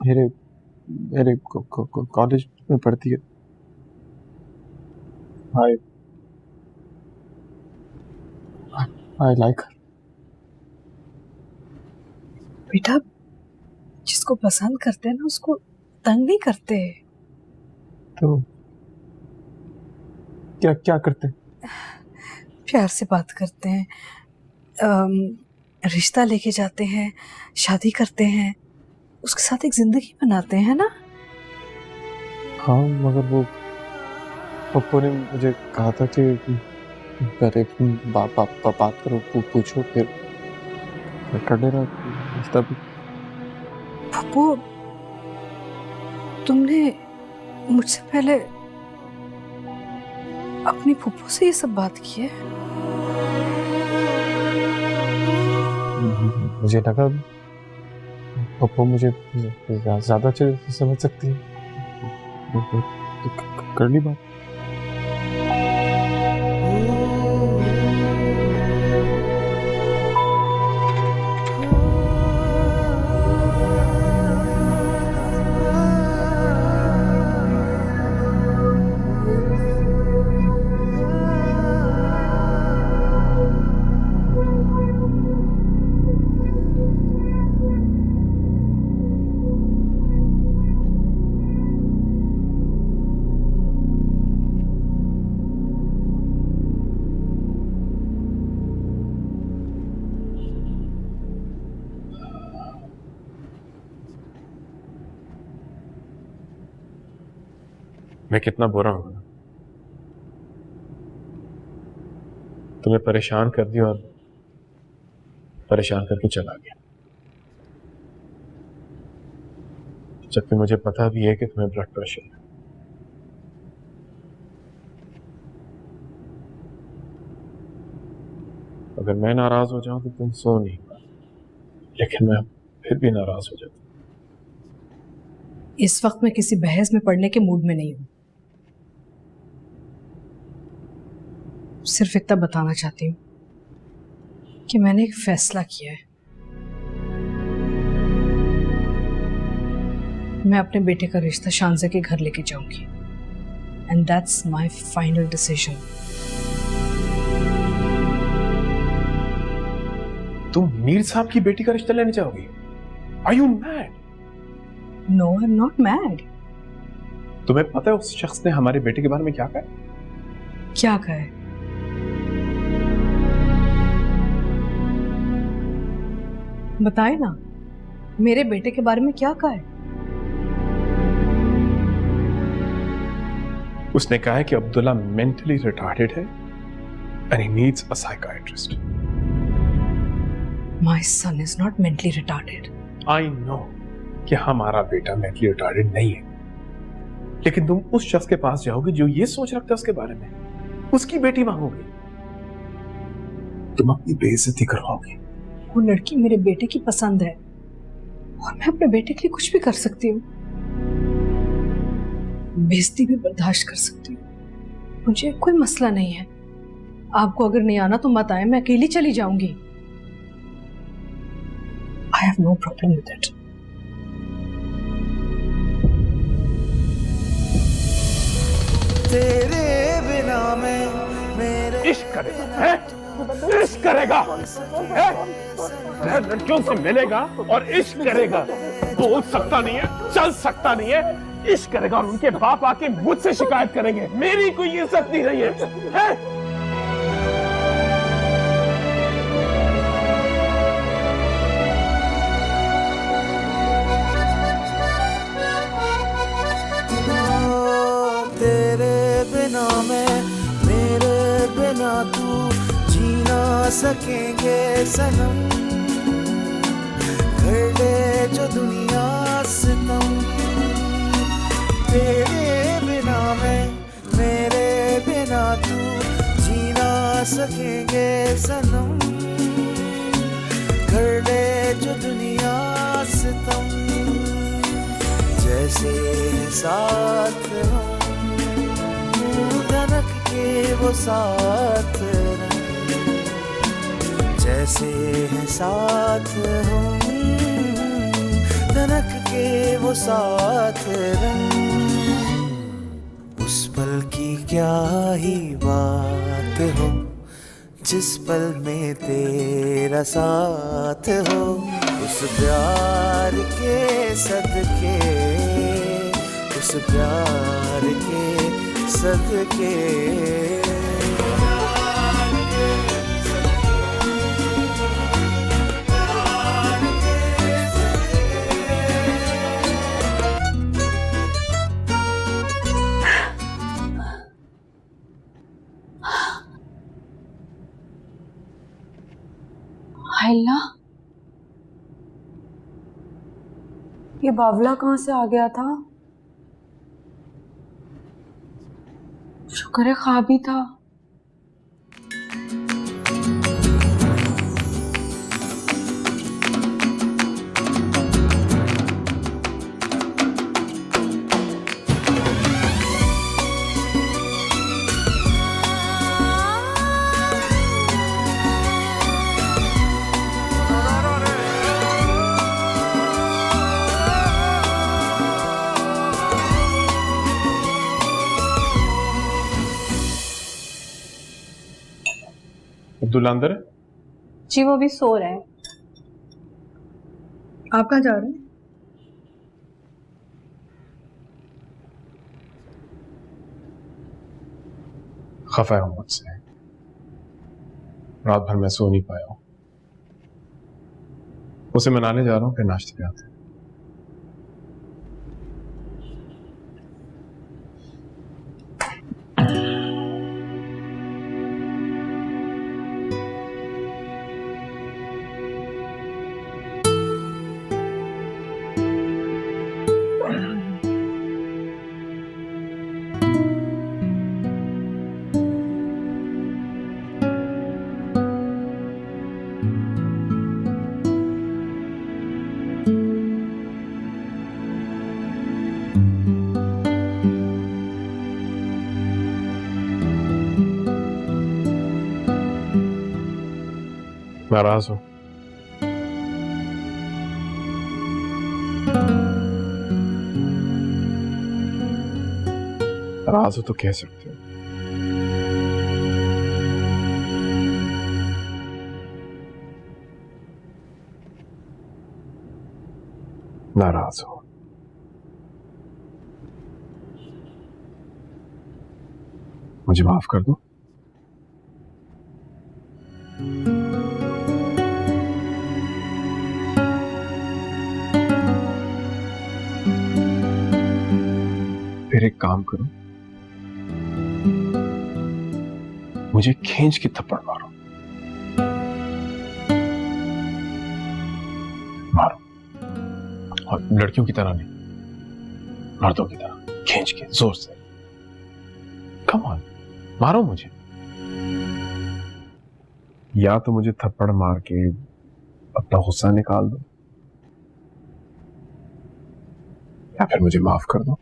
मेरे कॉलेज में पढ़ती है। I like her. बेटा, जिसको पसंद करते हैं ना उसको तंग नहीं करते। तो क्या करते हैं? प्यार से बात करते हैं, रिश्ता लेके जाते हैं, शादी करते हैं, उसके साथ एक जिंदगी बनाते हैं ना। हाँ, मगर वो पप्पू ने मुझे कहा था कि पहले बात करो, पूछो, फिर कर देना रिश्ता भी। पप्पू, तुमने मुझसे पहले अपनी फूफू से ये सब बात की है? मुझे लगा पप्पू मुझे ज्यादा अच्छे से समझ सकती है, कर ली बात। मैं कितना बुरा हूं, तुम्हें परेशान कर दिया और परेशान करके चला गया, जबकि मुझे पता भी है कि तुम्हें ब्लड प्रेशर है। अगर मैं नाराज हो जाऊं तो तुम सो नहीं पाओ, लेकिन मैं फिर भी नाराज हो जाता। इस वक्त मैं किसी बहस में पढ़ने के मूड में नहीं हूं। सिर्फ इतना बताना चाहती हूँ कि मैंने एक फैसला किया है। मैं अपने बेटे का रिश्ता शानज़े के घर लेके जाऊंगी, and that's my final decision. तुम मीर साहब की बेटी का रिश्ता लेने जाओगी? Are you mad? No I am not mad. तुम्हें पता है उस शख्स ने हमारे बेटे के बारे में क्या कहा? क्या कहे? बताए ना, मेरे बेटे के बारे में क्या कहा है? उसने कहा है कि अब्दुल्ला मेंटली रिटार्डेड है and he needs a psychiatrist. My son is not mentally retarded. I know कि हमारा बेटा मेंटली रिटार्डेड नहीं है, लेकिन तुम उस शख्स के पास जाओगे जो ये सोच रखता है उसके बारे में, उसकी बेटी मांगोगे, तुम अपनी बेइज्जती करवाओगे। वो लड़की मेरे बेटे की पसंद है और मैं अपने बेटे के लिए कुछ भी कर सकती हूँ। बेइज्जती भी बर्दाश्त कर सकती हूँ, मुझे कोई मसला नहीं है। आपको अगर नहीं आना तो मत आए, मैं अकेली चली जाऊंगी। I have no problem with it. तेरे बिना मैं मेरे इश्क करेगा है? इश्क करेगा है? लड़कियों से मिलेगा और इश्क करेगा, बोल सकता नहीं है, चल सकता नहीं है, इश्क करेगा और उनके बाप आके मुझसे शिकायत करेंगे, मेरी कोई इज्जत नहीं रही है? तेरे बिना मैं मेरे बिना तू जी ना सकेंगे सनम, कर ले जो दुनिया सितम। तेरे बिना मैं मेरे बिना तू जी ना सकेंगे सनम, कर ले जो दुनिया सितम। जैसे साथ हम धनक के वो साथ रंग, जैसे है साथ हम धनक के वो साथ रंग। उस पल की क्या ही बात हो जिस पल में तेरा साथ हो, उस प्यार के सदके, उस प्यार के सदके। अल्लाह, ये बावला कहाँ से आ गया था? शुक्र है ख्वाब ही था। अब्दुल्ला अंदर है? जी वो भी सो रहे हैं। आप कहाँ जा रहे हैं? खफा हूं मुझसे, रात भर मैं सो नहीं पाया हूं, उसे मनाने जा रहा हूं, फिर नाश्ते पे आते हैं। नाराज हो? नाराज हो तो कह सकते हो। नाराज हो मुझे माफ कर दो। फिर एक काम करो, मुझे खींच के थप्पड़ मारो, मारो, और लड़कियों की तरह नहीं, मर्दों की तरह खींच के जोर से। कम ऑन, मारो मुझे। या तो मुझे थप्पड़ मार के अपना गुस्सा निकाल दो, या फिर मुझे माफ कर दो।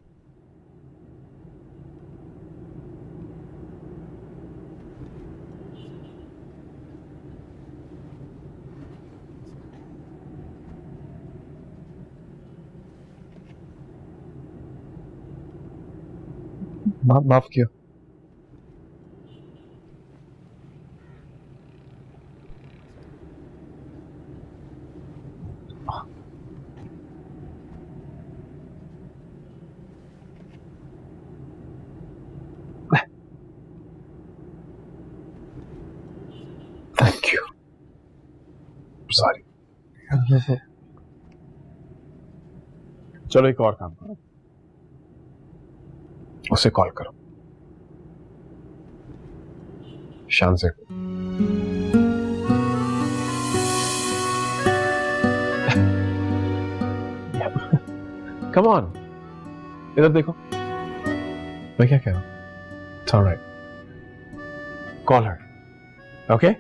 माफ किया। Thank you, sorry. चलो एक और काम करो, उसे कॉल करो, शान से। कम ऑन, इधर देखो, मैं क्या कह रहा हूं। It's alright, call her, okay?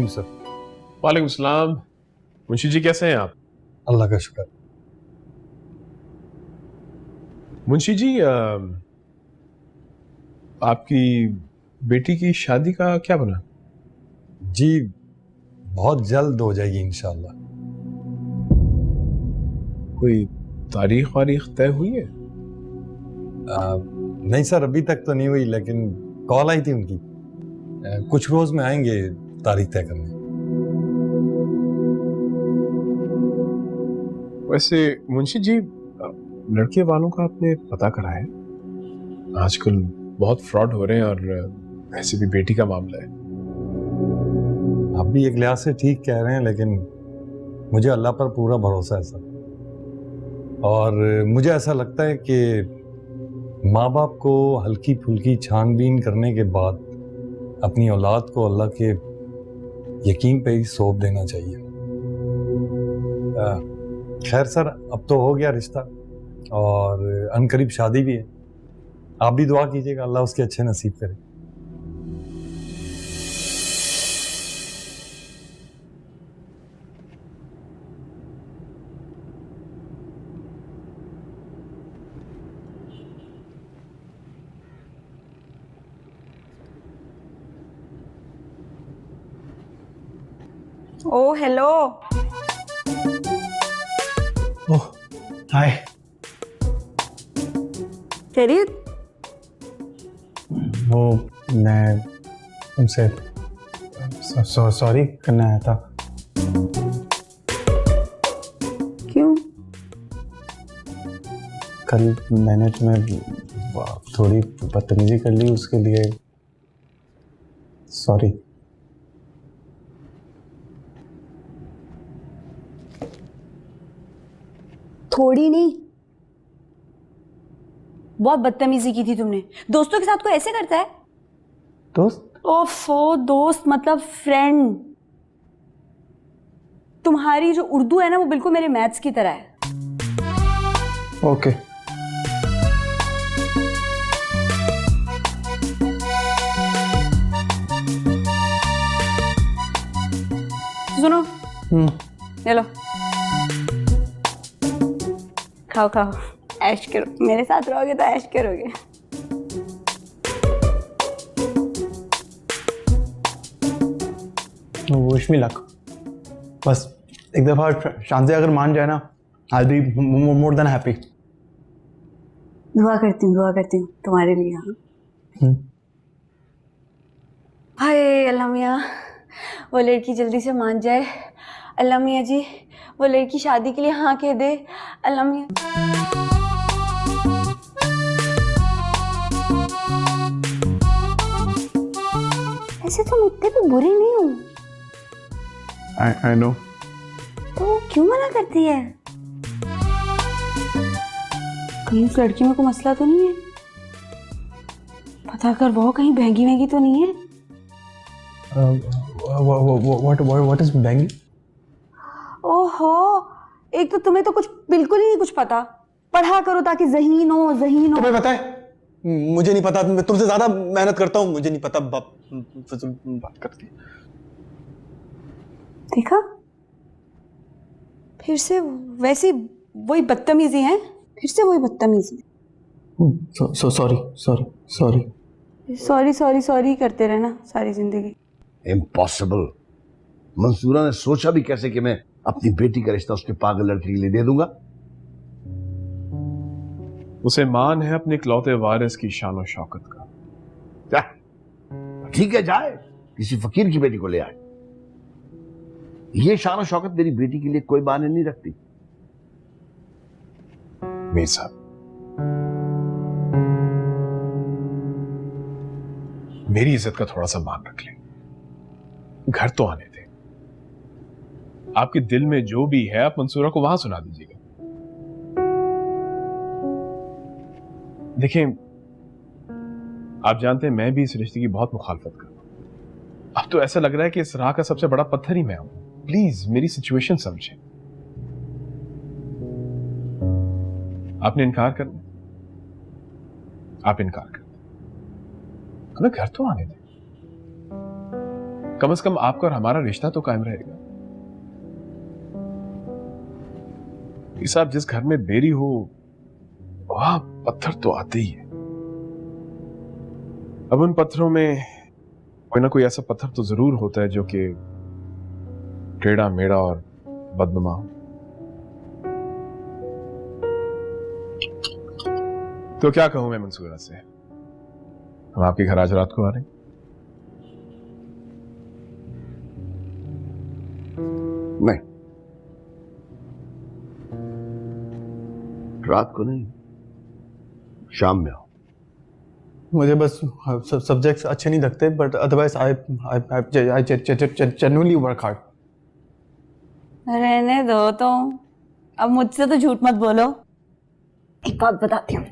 अस्सलाम सर। वालेकुम सलाम। मुंशी जी कैसे हैं आप? अल्लाह का शुक्र। मुंशी जी, आपकी बेटी की शादी का क्या बना? जी बहुत जल्द हो जाएगी इंशाल्लाह। कोई तारीख वारीख तय हुई है? नहीं सर, अभी तक तो नहीं हुई, लेकिन कॉल आई थी उनकी। कुछ रोज में आएंगे तारीख तय करने। वैसे मुंशी जी, लड़के वालों का आपने पता करा है? आजकल बहुत फ्रॉड हो रहे हैं, और ऐसे भी बेटी का मामला है। आप भी एक लिहाज से ठीक कह रहे हैं, लेकिन मुझे अल्लाह पर पूरा भरोसा है सर। और मुझे ऐसा लगता है कि माँ बाप को हल्की फुल्की छानबीन करने के बाद अपनी औलाद को अल्लाह के यकीन पे ही सौंप देना चाहिए। खैर सर, अब तो हो गया रिश्ता, और अनकरीब शादी भी है। आप भी दुआ कीजिएगा, अल्लाह उसके अच्छे नसीब करे। ओ हेलो। ओह हाय। खैरियत? वो मैं तुमसे सॉरी करने आया था। क्यों? कल मैंने तुम्हें थोड़ी बदतमीजी कर ली, उसके लिए सॉरी। थोड़ी नहीं, बहुत बदतमीजी की थी तुमने। दोस्तों के साथ कोई ऐसे करता है? दोस्त? ओफो, दोस्त मतलब फ्रेंड। तुम्हारी जो उर्दू है ना, वो बिल्कुल मेरे मैथ्स की तरह है। ओके। सुनो, ले लो, खाओ खाओ, ऐश करो। मेरे साथ रहोगे तो ऐश करोगे। Wish me luck. बस एक दफा शान से अगर मान जाए ना, I'll be more than happy. दुआ करती हूँ तुम्हारे लिए। हाँ हाय अल्लाह मियाँ, वो लड़की जल्दी से मान जाए। अल्लाह मियाँ जी, वो लड़की शादी के लिए हाँ कह दे। अल्लाह मियाँ। ऐसे तुम इतने भी बुरे नहीं हो। I know. तो वो क्यों मना करती है? कहीं उस लड़की में कोई मसला तो नहीं है? पता कर वो कहीं बहंगी वहंगी तो नहीं है? What is banging? ओहो, एक तो तुम्हें तो कुछ बिल्कुल ही नहीं कुछ पता। पढ़ा करो ताकि ज़हीन हो। तुम्हें पता है? मुझे नहीं पता, मैं तुमसे ज्यादा मेहनत करता हूँ, मुझे नहीं पता। बात करती है। देखा, फिर से वैसी वही बदतमीजी है, फिर से वही बदतमीजी। सॉरी करते रहना सारी जिंदगी। इम्पॉसिबल। मंसूरा ने सोचा भी कैसे कि मैं अपनी बेटी का रिश्ता उसके पागल लड़के के लिए दे दूंगा। उसे मान है अपने इकलौते वारिस की शान और शौकत का। क्या? ठीक है, जाए किसी फकीर की बेटी को ले आए। ये शान और शौकत मेरी बेटी के लिए कोई मायने नहीं रखती। मीर साहब, मेरी इज्जत का थोड़ा सा मान रख लें। घर तो आने थे। आपके दिल में जो भी है आप मंसूरा को वहां सुना दीजिएगा। देखिए, आप जानते हैं मैं भी इस रिश्ते की बहुत मुखालफत करता हूं। अब तो ऐसा लग रहा है कि इस राह का सबसे बड़ा पत्थर ही मैं हूं। प्लीज मेरी सिचुएशन समझें। आपने इनकार करना, आप इनकार कर दें। हमें घर तो आने दें। कम से कम आपका और हमारा रिश्ता तो कायम रहेगा। इस आप जिस घर में बेरी हो वहां पत्थर तो आते ही है। अब उन पत्थरों में कोई ना कोई ऐसा पत्थर तो जरूर होता है जो कि टेढ़ा मेढ़ा और बदनुमा हो। तो क्या कहूं मैं मंसूरा से, हम आपके घर आज रात को आ रहे हैं? नहीं, रात को नहीं, शाम में आओ। मुझे बस सब्जेक्ट्स अच्छे नहीं लगते, but otherwise I genuinely work hard. रहने दो तो, अब मुझसे तो झूठ मत बोलो। एक बात बताती हूँ,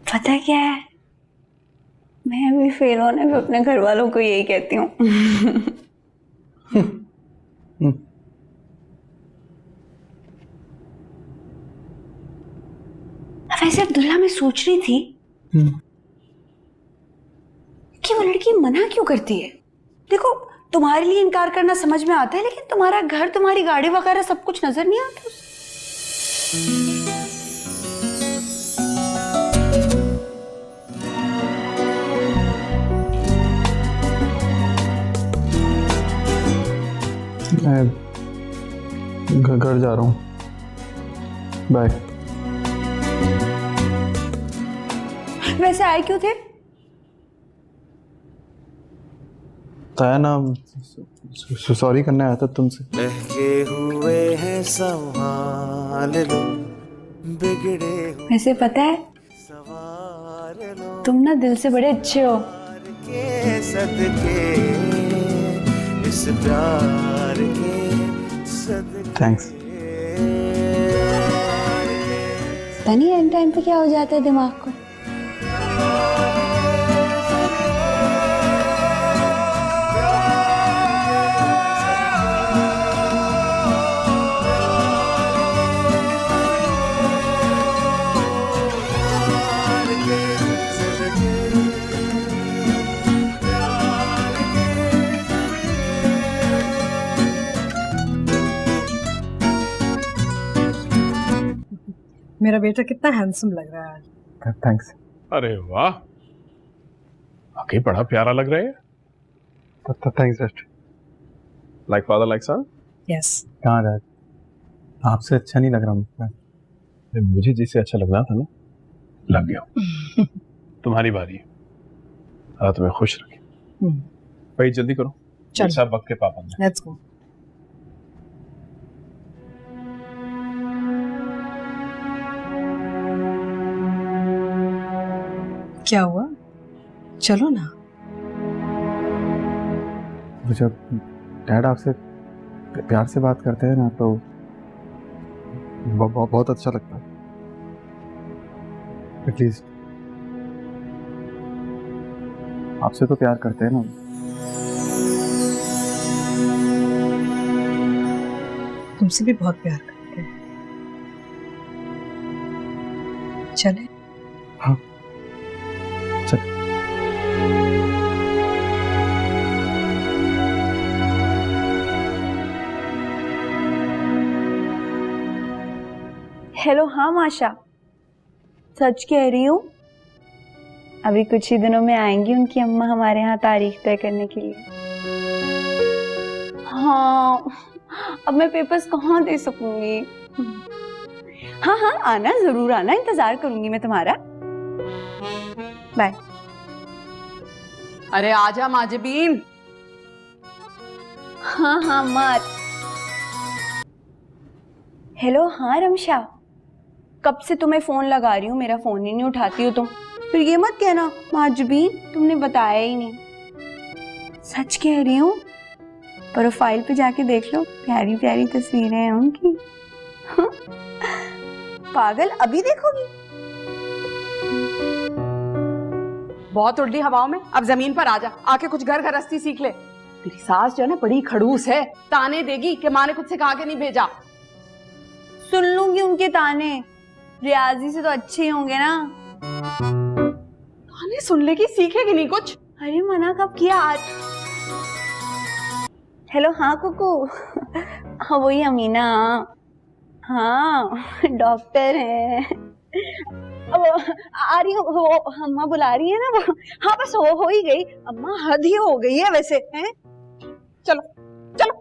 पता क्या है, मैं अभी फेल होने पे अपने घर वालों को यही कहती हूँ। वैसे अब्दुल्ला, मैं सोच रही थी कि वो लड़की मना क्यों करती है। देखो, तुम्हारे लिए इनकार करना समझ में आता है, लेकिन तुम्हारा घर, तुम्हारी गाड़ी वगैरह सब कुछ नजर नहीं आता। मैं घर जा रहा हूँ, बाय। वैसे आए क्यों थे? ताया ना, सॉरी करने आया था तुमसे। बहके हुए हैं संभाल लो, बिगड़े हुए वैसे पता है, सवार लो, तुम ना दिल से बड़े अच्छे हो। के सदके, इस प्यार के सदके। थैंक्स। पता नहीं एंड टाइम पे क्या हो जाता है दिमाग को। मेरा बेटा कितना हैंडसम लग रहा है। थैंक्स। अरे वाह, वाकई बड़ा प्यारा लग रहा है। Thanks dad. Like father like son. Yes. कहाँ डैड, आपसे अच्छा नहीं लग रहा मुझे। मुझे जैसे अच्छा लग रहा था ना, लग गया। तुम्हारी बारी है। अल्लाह तुम्हें खुश रखे। भाई जल्दी करो, चलो। सब वक्त के पाबंद हैं। Let's go. क्या हुआ? चलो ना। जब डैड आपसे प्यार से बात करते हैं ना तो बहुत अच्छा लगता है। एटलीस्ट आपसे तो प्यार करते हैं ना। तुमसे भी बहुत प्यार करते हैं। चले? हाँ चल। हेलो, हाँ माशा, सच कह रही हूँ, अभी कुछ ही दिनों में आएंगी उनकी अम्मा हमारे यहाँ तारीख तय करने के लिए। हाँ, अब मैं पेपर्स कहाँ दे सकूंगी। हाँ हाँ, आना, जरूर आना, इंतजार करूंगी मैं तुम्हारा। बाय। अरे आजा माजबीन। हाँ हाँ मार। हेलो, हाँ रमशा, कब से तुम्हें फोन लगा रही हूँ, मेरा फोन ही नहीं उठाती हो तुम। फिर ये मत कहना माजबीन तुमने बताया ही नहीं। सच कह रही हूँ, प्रोफाइल पे जाके देख लो, प्यारी प्यारी तस्वीरें हैं उनकी। पागल, अभी देखोगी? बहुत उल्टी हवाओं में, अब जमीन पर आजा, आके कुछ घर गृहस्थी सीख ले। तेरी सास जो है ना बड़ी खड़ूस है, ताने देगी कि माँ ने कुछ सिखा के नहीं भेजा। सुन लूंगी उनके ताने, रियाजी से तो अच्छे ही होंगे ना। ताने सुन लेगी, सीखेगी नहीं कुछ। अरे मना कब किया आज? हेलो, हाँ कुकू। हाँ वही अमीना, हाँ डॉक्टर है। अब आ रही हूँ, वो अम्मा बुला रही है ना वो। हाँ बस हो ही गई अम्मा, हद ही हो गई है वैसे। हैं? चलो चलो,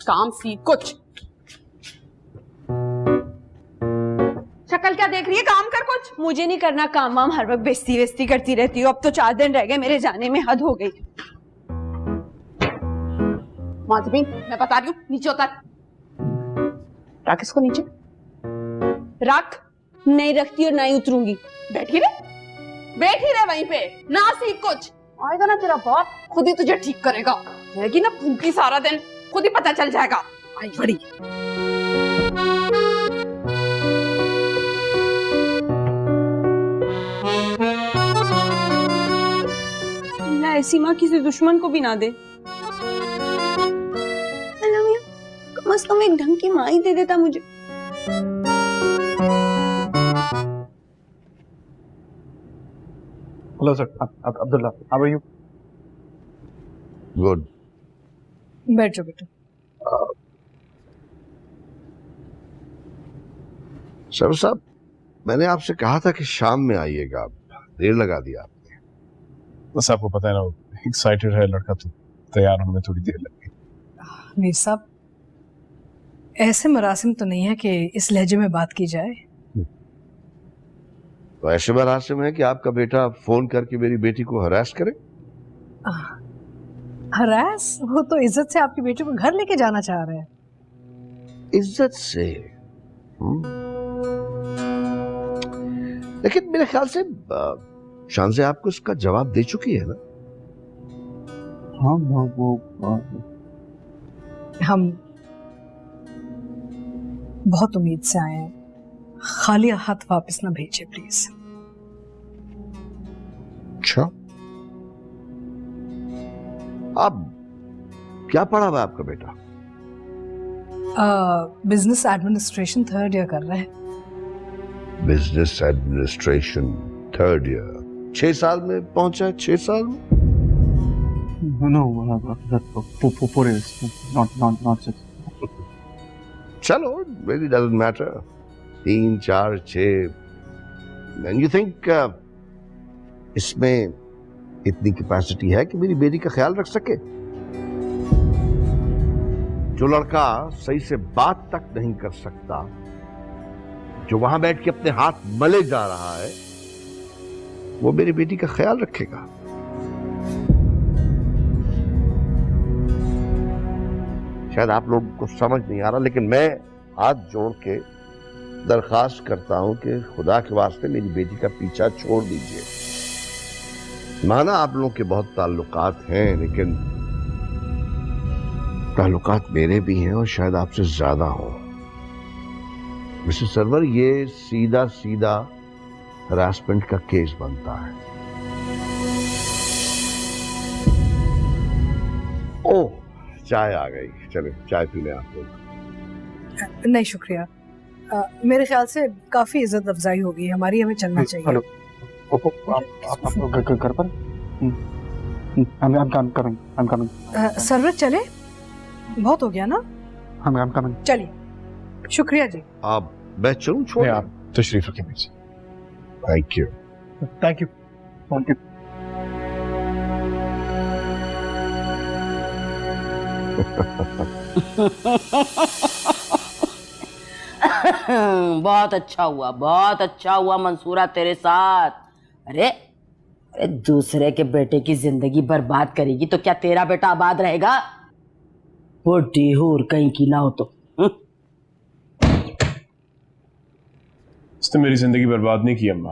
काम सीख कुछ। शक्ल क्या देख रही है, काम कर कुछ। मुझे नहीं करना काम वाम, हर वक्त बेइज्जती वेस्ती करती रहती हो। अब तो 4 दिन रह गए मेरे जाने में, हद हो गई। माधवी, मैं बता रही हूँ, नीचे उतर। रख इसको नीचे, रख। नहीं रखती और ना ही उतरूंगी। बैठी रहे वहीं पे, ना सीख कुछ। आएगा ना तेरा बाप, खुद ही तुझे ठीक करेगा। रहेगी ना भूखी सारा दिन, खुद ही पता चल जाएगा। आई बड़ी। ऐसी माँ किसी दुश्मन को भी ना दे। कम से कम एक ढंग की माँ ही दे देता मुझे। Hello sir, Abdullah, how are you? Good. बैठ जाओ बेटा। सर साहब, मैंने आपसे कहा था कि शाम में आइएगा, देर लगा दिया आपने। बस आपको पता है ना, एक्साइटेड है लड़का, तो तैयार होने में थोड़ी देर लग गई। मीर साहब, ऐसे मरासिम तो नहीं है कि इस लहजे में बात की जाए। तो ऐसे मरासिम है कि आपका बेटा फोन करके मेरी बेटी को हरास करे? हरास? वो तो इज्जत से आपकी बेटी को घर लेके जाना चाह रहे हैं। इज्जत से? लेकिन मेरे ख्याल से शानज़े आपको उसका जवाब दे चुकी है ना? हाँ वो हम बहुत उम्मीद से आए हैं, खाली हाथ वापस ना भेजे प्लीज। अच्छा, अब क्या पढ़ा हुआ आपका बेटा? बिजनेस एडमिनिस्ट्रेशन 3rd ईयर कर रहा है। बिजनेस एडमिनिस्ट्रेशन 3rd ईयर, 6 साल में पहुंचा है? 6 साल में? No, that's 4 years, not 6. चलो, really doesn't matter. 3, 4, 6. And you think इसमें इतनी कैपेसिटी है कि मेरी बेटी का ख्याल रख सके? जो लड़का सही से बात तक नहीं कर सकता, जो वहां बैठ के अपने हाथ मले जा रहा है, वो मेरी बेटी का ख्याल रखेगा? शायद आप लोगों को समझ नहीं आ रहा, लेकिन मैं हाथ जोड़ के दरखास्त करता हूं कि खुदा के वास्ते मेरी बेटी का पीछा छोड़ दीजिए। माना आप लोगों के बहुत ताल्लुकात हैं, लेकिन ताल्लुकात मेरे भी हैं और शायद आपसे ज्यादा हो। मिस्टर सरवर, ये सीधा सीधा हरासमेंट का केस बनता है। ओह, चाय आ गई, चले चाय पी लें आप लोग। नहीं शुक्रिया, मेरे ख्याल से काफी इज्जत अफजाई होगी हमारी, हमें चलना चाहिए। हेलो, आप घर पर? I'm coming. सरवर चले, बहुत हो गया ना? I'm coming. चलिए, शुक्रिया जी। आप मैं चलूं? छोड़ आप तशरीफ रखें मुझसे। Thank you. Thank you. बहुत अच्छा हुआ मंसूरा तेरे साथ। अरे दूसरे के बेटे की जिंदगी बर्बाद करेगी तो क्या तेरा बेटा आबाद रहेगा? वो डेहूर कहीं की ना हो तो। उसने मेरी जिंदगी बर्बाद नहीं की अम्मा।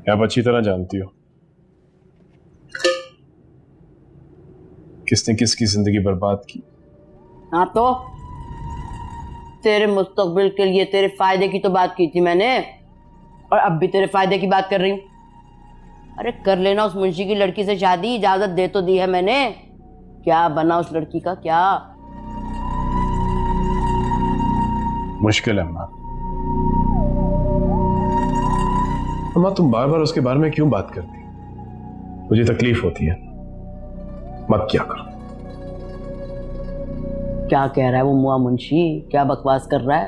आप अच्छी तरह जानती हो किसने किसकी जिंदगी बर्बाद की। हाँ तो तेरे मुस्तकबिल के लिए तेरे फायदे की तो बात की थी मैंने, और अब भी तेरे फायदे की बात कर रही हूँ। अरे कर लेना उस मुंशी की लड़की से शादी, इजाजत दे तो दी है मैंने। क्या बना उस लड़की का? क्या मुश्किल है अम्मा। अम्मा तुम बार बार उसके बारे में क्यों बात करती? मुझे तकलीफ होती है, मत क्या करो। क्या कह रहा है वो मुआ मुंशी? क्या बकवास कर रहा है?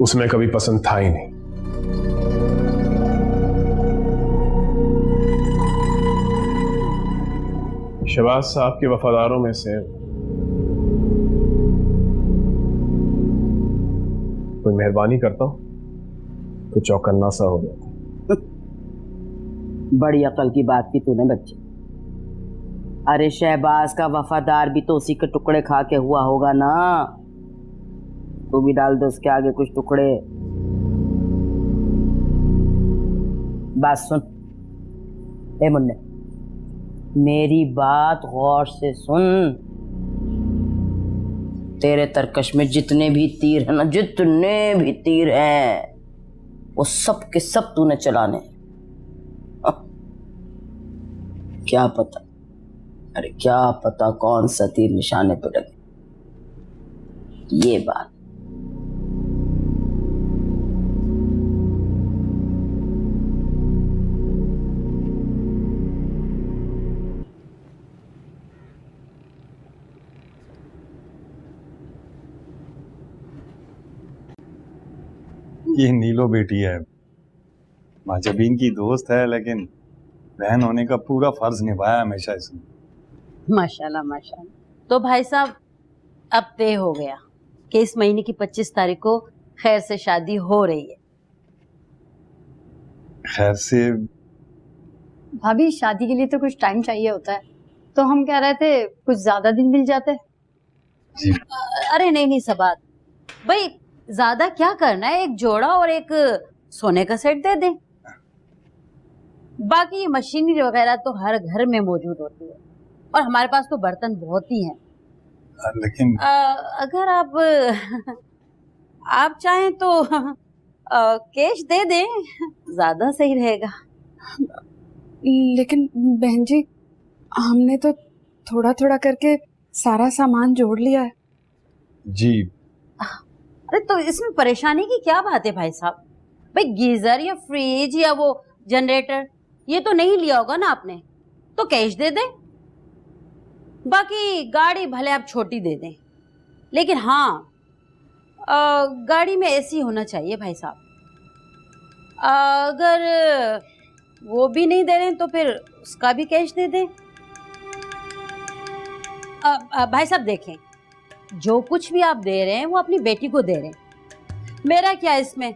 उसमें कभी पसंद था ही नहीं। शहबाज साहब के वफादारों में से कोई मेहरबानी करता हूं तो चौकन्ना सा हो जाता। बड़ी अकल की बात की तूने बच्चे। अरे शहबाज का वफादार भी तो उसी के टुकड़े खा के हुआ होगा ना। तू भी डाल दे उसके आगे कुछ टुकड़े। बात सुन ए मुन्ने, मेरी बात गौर से सुन। तेरे तरकश में जितने भी तीर है ना, जितने भी तीर हैं, वो सब के सब तूने चलाने। क्या पता, अरे क्या पता कौन सा तीर निशाने पे लगे। ये बात ये नीलो बेटी है, माजबीन की दोस्त है, लेकिन बहन होने का पूरा फर्ज निभाया हमेशा इसने। माशाल्लाह माशाल्लाह। तो भाई साहब अब तय हो गया कि इस महीने की 25 तारीख को खैर से शादी हो रही है। खैर से? भाभी शादी के लिए तो कुछ टाइम चाहिए होता है, तो हम कह रहे थे कुछ ज्यादा दिन मिल जाते। जी। अरे नहीं नहीं सबात भाई, ज्यादा क्या करना है, एक जोड़ा और एक सोने का सेट दे दें। बाकी मशीनरी वगैरह तो हर घर में मौजूद होती है, और हमारे पास तो बर्तन बहुत ही हैं। लेकिन अगर आप चाहें तो कैश दे दें, ज्यादा सही रहेगा। लेकिन बहन जी, हमने तो थोड़ा थोड़ा करके सारा सामान जोड़ लिया है। जी। अरे तो इसमें परेशानी की क्या बात है भाई साहब? भाई गीजर या फ्रिज या वो जनरेटर ये तो नहीं लिया होगा ना आपने, तो कैश दे दें। बाकी गाड़ी भले आप छोटी दे दें, लेकिन हाँ गाड़ी में एसी होना चाहिए भाई साहब। अगर वो भी नहीं दे रहे तो फिर उसका भी कैश दे दें। भाई साहब देखें, जो कुछ भी आप दे रहे हैं वो अपनी बेटी को दे रहे हैं, मेरा क्या इसमें।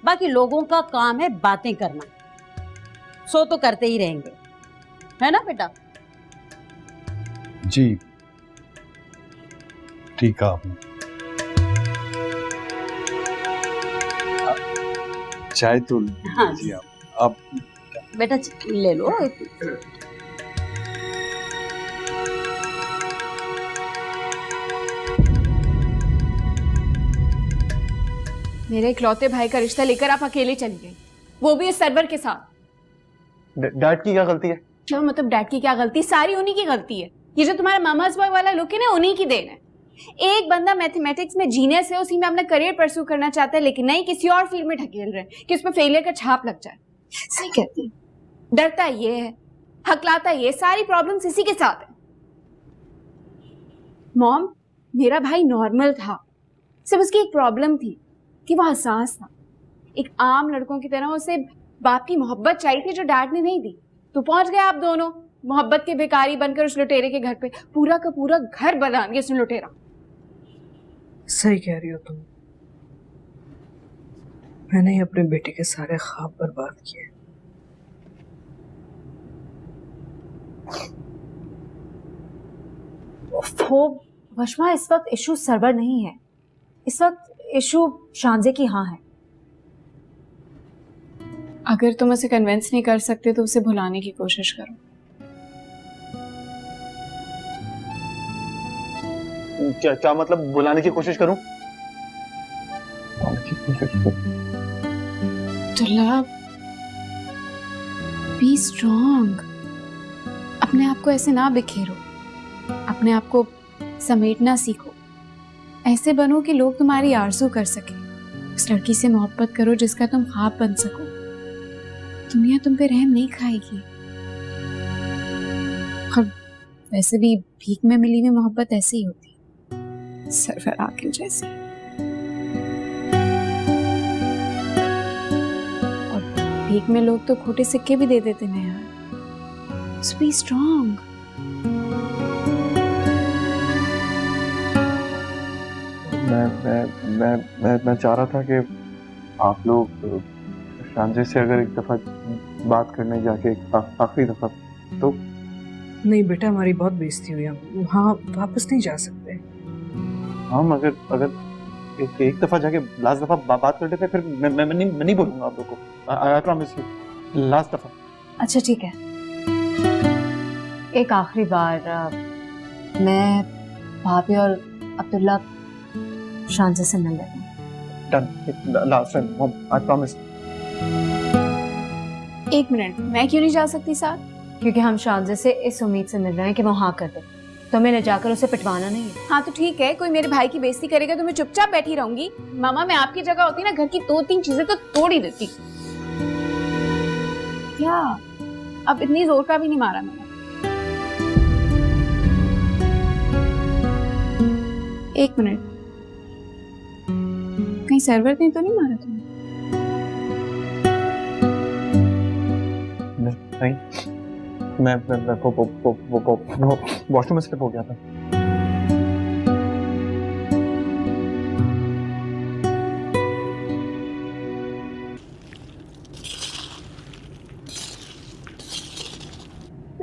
बाकी लोगों का काम है बातें करना, सो तो करते ही रहेंगे, है ना बेटा? जी ठीक है आपने। चाय तो हाँ जी आप बेटा ले लो। मेरे इकलौते भाई का रिश्ता लेकर आप अकेले चली गई, वो भी इस सर्वर के साथ। डैड की क्या गलती है? क्यों मतलब डैड की क्या गलती? सारी उन्हीं की गलती है। ये जो तुम्हारा मामाज बॉय वाला लुक है ना, उन्हीं की देन है। एक बंदा मैथमेटिक्स में जीनियस है, उसी में अपना करियर परस्यू करना चाहता है, लेकिन नहीं किसी और फील्ड में ढकेल रहे हैं कि उसमें फेलियर का छाप लग जाए। सही कहती है, डरता ये है, हकलाता ये, सारी प्रॉब्लम्स इसी के साथ है। मॉम, मेरा भाई नॉर्मल था, सिर्फ उसकी एक प्रॉब्लम थी कि वो हसास था। एक आम लड़कों की तरह उसे बाप की मोहब्बत चाहिए थी जो डैड ने नहीं दी। तो पहुंच गए आप दोनों मोहब्बत के भिखारी बनकर उस लुटेरे के घर पे। पूरा का पूरा घर बना दिया उसने लुटेरा। सही कह रही हो तुम, मैंने ही अपने बेटे के सारे ख्वाब बर्बाद किए। वो वशमा, इस वक्त इशू सर्वर नहीं है, इस वक्त इशू शांजे की हाँ है। अगर तुम उसे कन्विंस नहीं कर सकते तो उसे भुलाने की कोशिश करो। क्या मतलब बुलाने की कोशिश करूं? बी स्ट्रॉन्ग, अपने आप को ऐसे ना बिखेरो, अपने आप को समेटना सीखो। ऐसे बनो कि लोग तुम्हारी आरज़ू कर सके। उस लड़की से मोहब्बत करो जिसका तुम ख्वाब बन सको। दुनिया तुम पे रहम नहीं खाएगी। और वैसे भी भीख में मिली हुई मोहब्बत ऐसे ही होती है, सरवर आकिल जैसी। और भीख में लोग तो खोटे सिक्के भी दे देते हैं यार। So be strong. मैं चाह रहा था कि आप लोग शांजे से अगर एक दफा बात करने जाके आखिरी दफा तो। नहीं बेटा, हमारी बहुत बेइज्जती हुई, हम वहाँ वापस नहीं जा सकते। हम अगर एक दफा जाके लास्ट दफा बात कर लेते फिर मैं नहीं बोलूंगा आप लोग को। आई प्रॉमिस यू, लास्ट दफा। अच्छा ठीक है, एक आखिरी बार मैं भाभी और अब्दुल्ला शांजे से मिल लेते हैं। Done, last time, I promise. एक मिनट, मैं क्यों नहीं जा सकती साथ? क्योंकि हम शांजे से इस उम्मीद से मिल रहे हैं कि वो हाँ कर दे, तो मैंने जाकर उसे पिटवाना नहीं है। हाँ तो ठीक है, कोई मेरे भाई की बेइज्जती करेगा तो मैं चुपचाप बैठी रहूंगी। मामा, मैं आपकी जगह होती ना, घर की 2-3 चीजें तो तोड़ ही देती। क्या अब इतनी जोर का भी नहीं मारा मैंने। एक मिनट, कहीं सर्वर ने तो नहीं मारा तुम्हें? नहीं, मैं वॉशरूम में स्लिप हो गया था।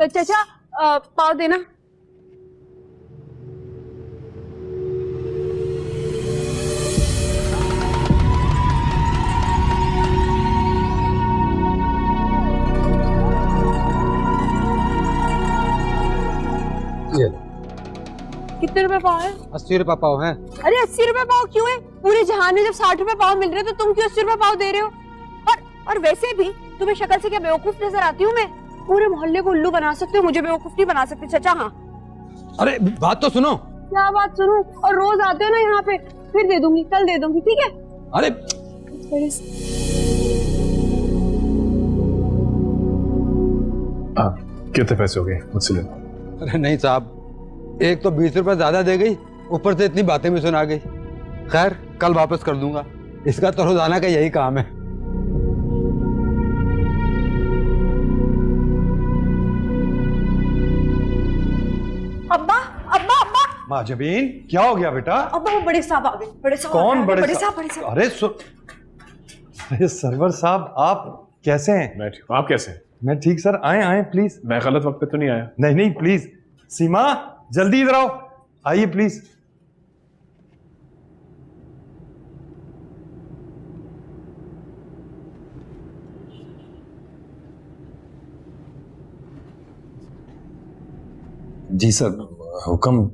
चाचा पाव देना। कितने रुपए पाव है? 80 रुपए पाव है। अरे 80 रुपए पाव क्यों है? पूरे जहान में जब 60 रुपए पाव मिल रहे तो तुम क्यों 80 रुपए पाव दे रहे हो? और वैसे भी तुम्हें शक्ल से क्या बेवकूफ नजर आती हूँ मैं? पूरे मोहल्ले को उल्लू बना सकते हो, मुझे बेवकूफ नहीं बना सकते चाचा। हाँ अरे बात तो सुनो। क्या बात सुनो? और रोज आते हो ना यहाँ पे, फिर दे दूंगी, कल दे दूंगी, ठीक है? अरे कितने पैसे हो गए मुझसे? अरे नहीं साहब, एक तो 20 रुपए ज्यादा दे गई, ऊपर से इतनी बातें भी सुना गई। खैर कल वापस कर दूंगा, इसका तो रोजाना का यही काम है। माजबीन क्या हो गया बेटा? अब वो बड़े साहब आ गए। बड़े साहब कौन बड़े बड़े साहब? बड़े साहब। अरे सरवर साहब आप कैसे हैं? मैं ठीक हूँ, आप कैसे हैं? मैं ठीक सर। आए प्लीज। मैं गलत वक्त पे तो नहीं आया? नहीं प्लीज। सीमा जल्दी इधर आओ, आइए प्लीज। जी सर, हुक्म।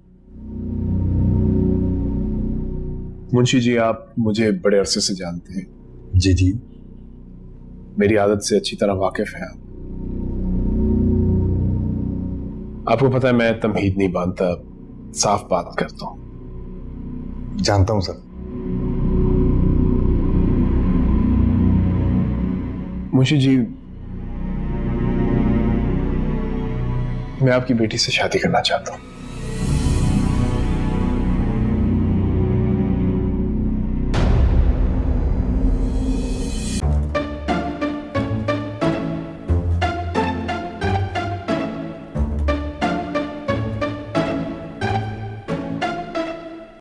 मुंशी जी, आप मुझे बड़े अरसे से जानते हैं। जी जी। मेरी आदत से अच्छी तरह वाकिफ हैं आप। आपको पता है मैं तमहीद नहीं बांधता, साफ बात करता हूं। जानता हूं सर। मुंशी जी, मैं आपकी बेटी से शादी करना चाहता हूं।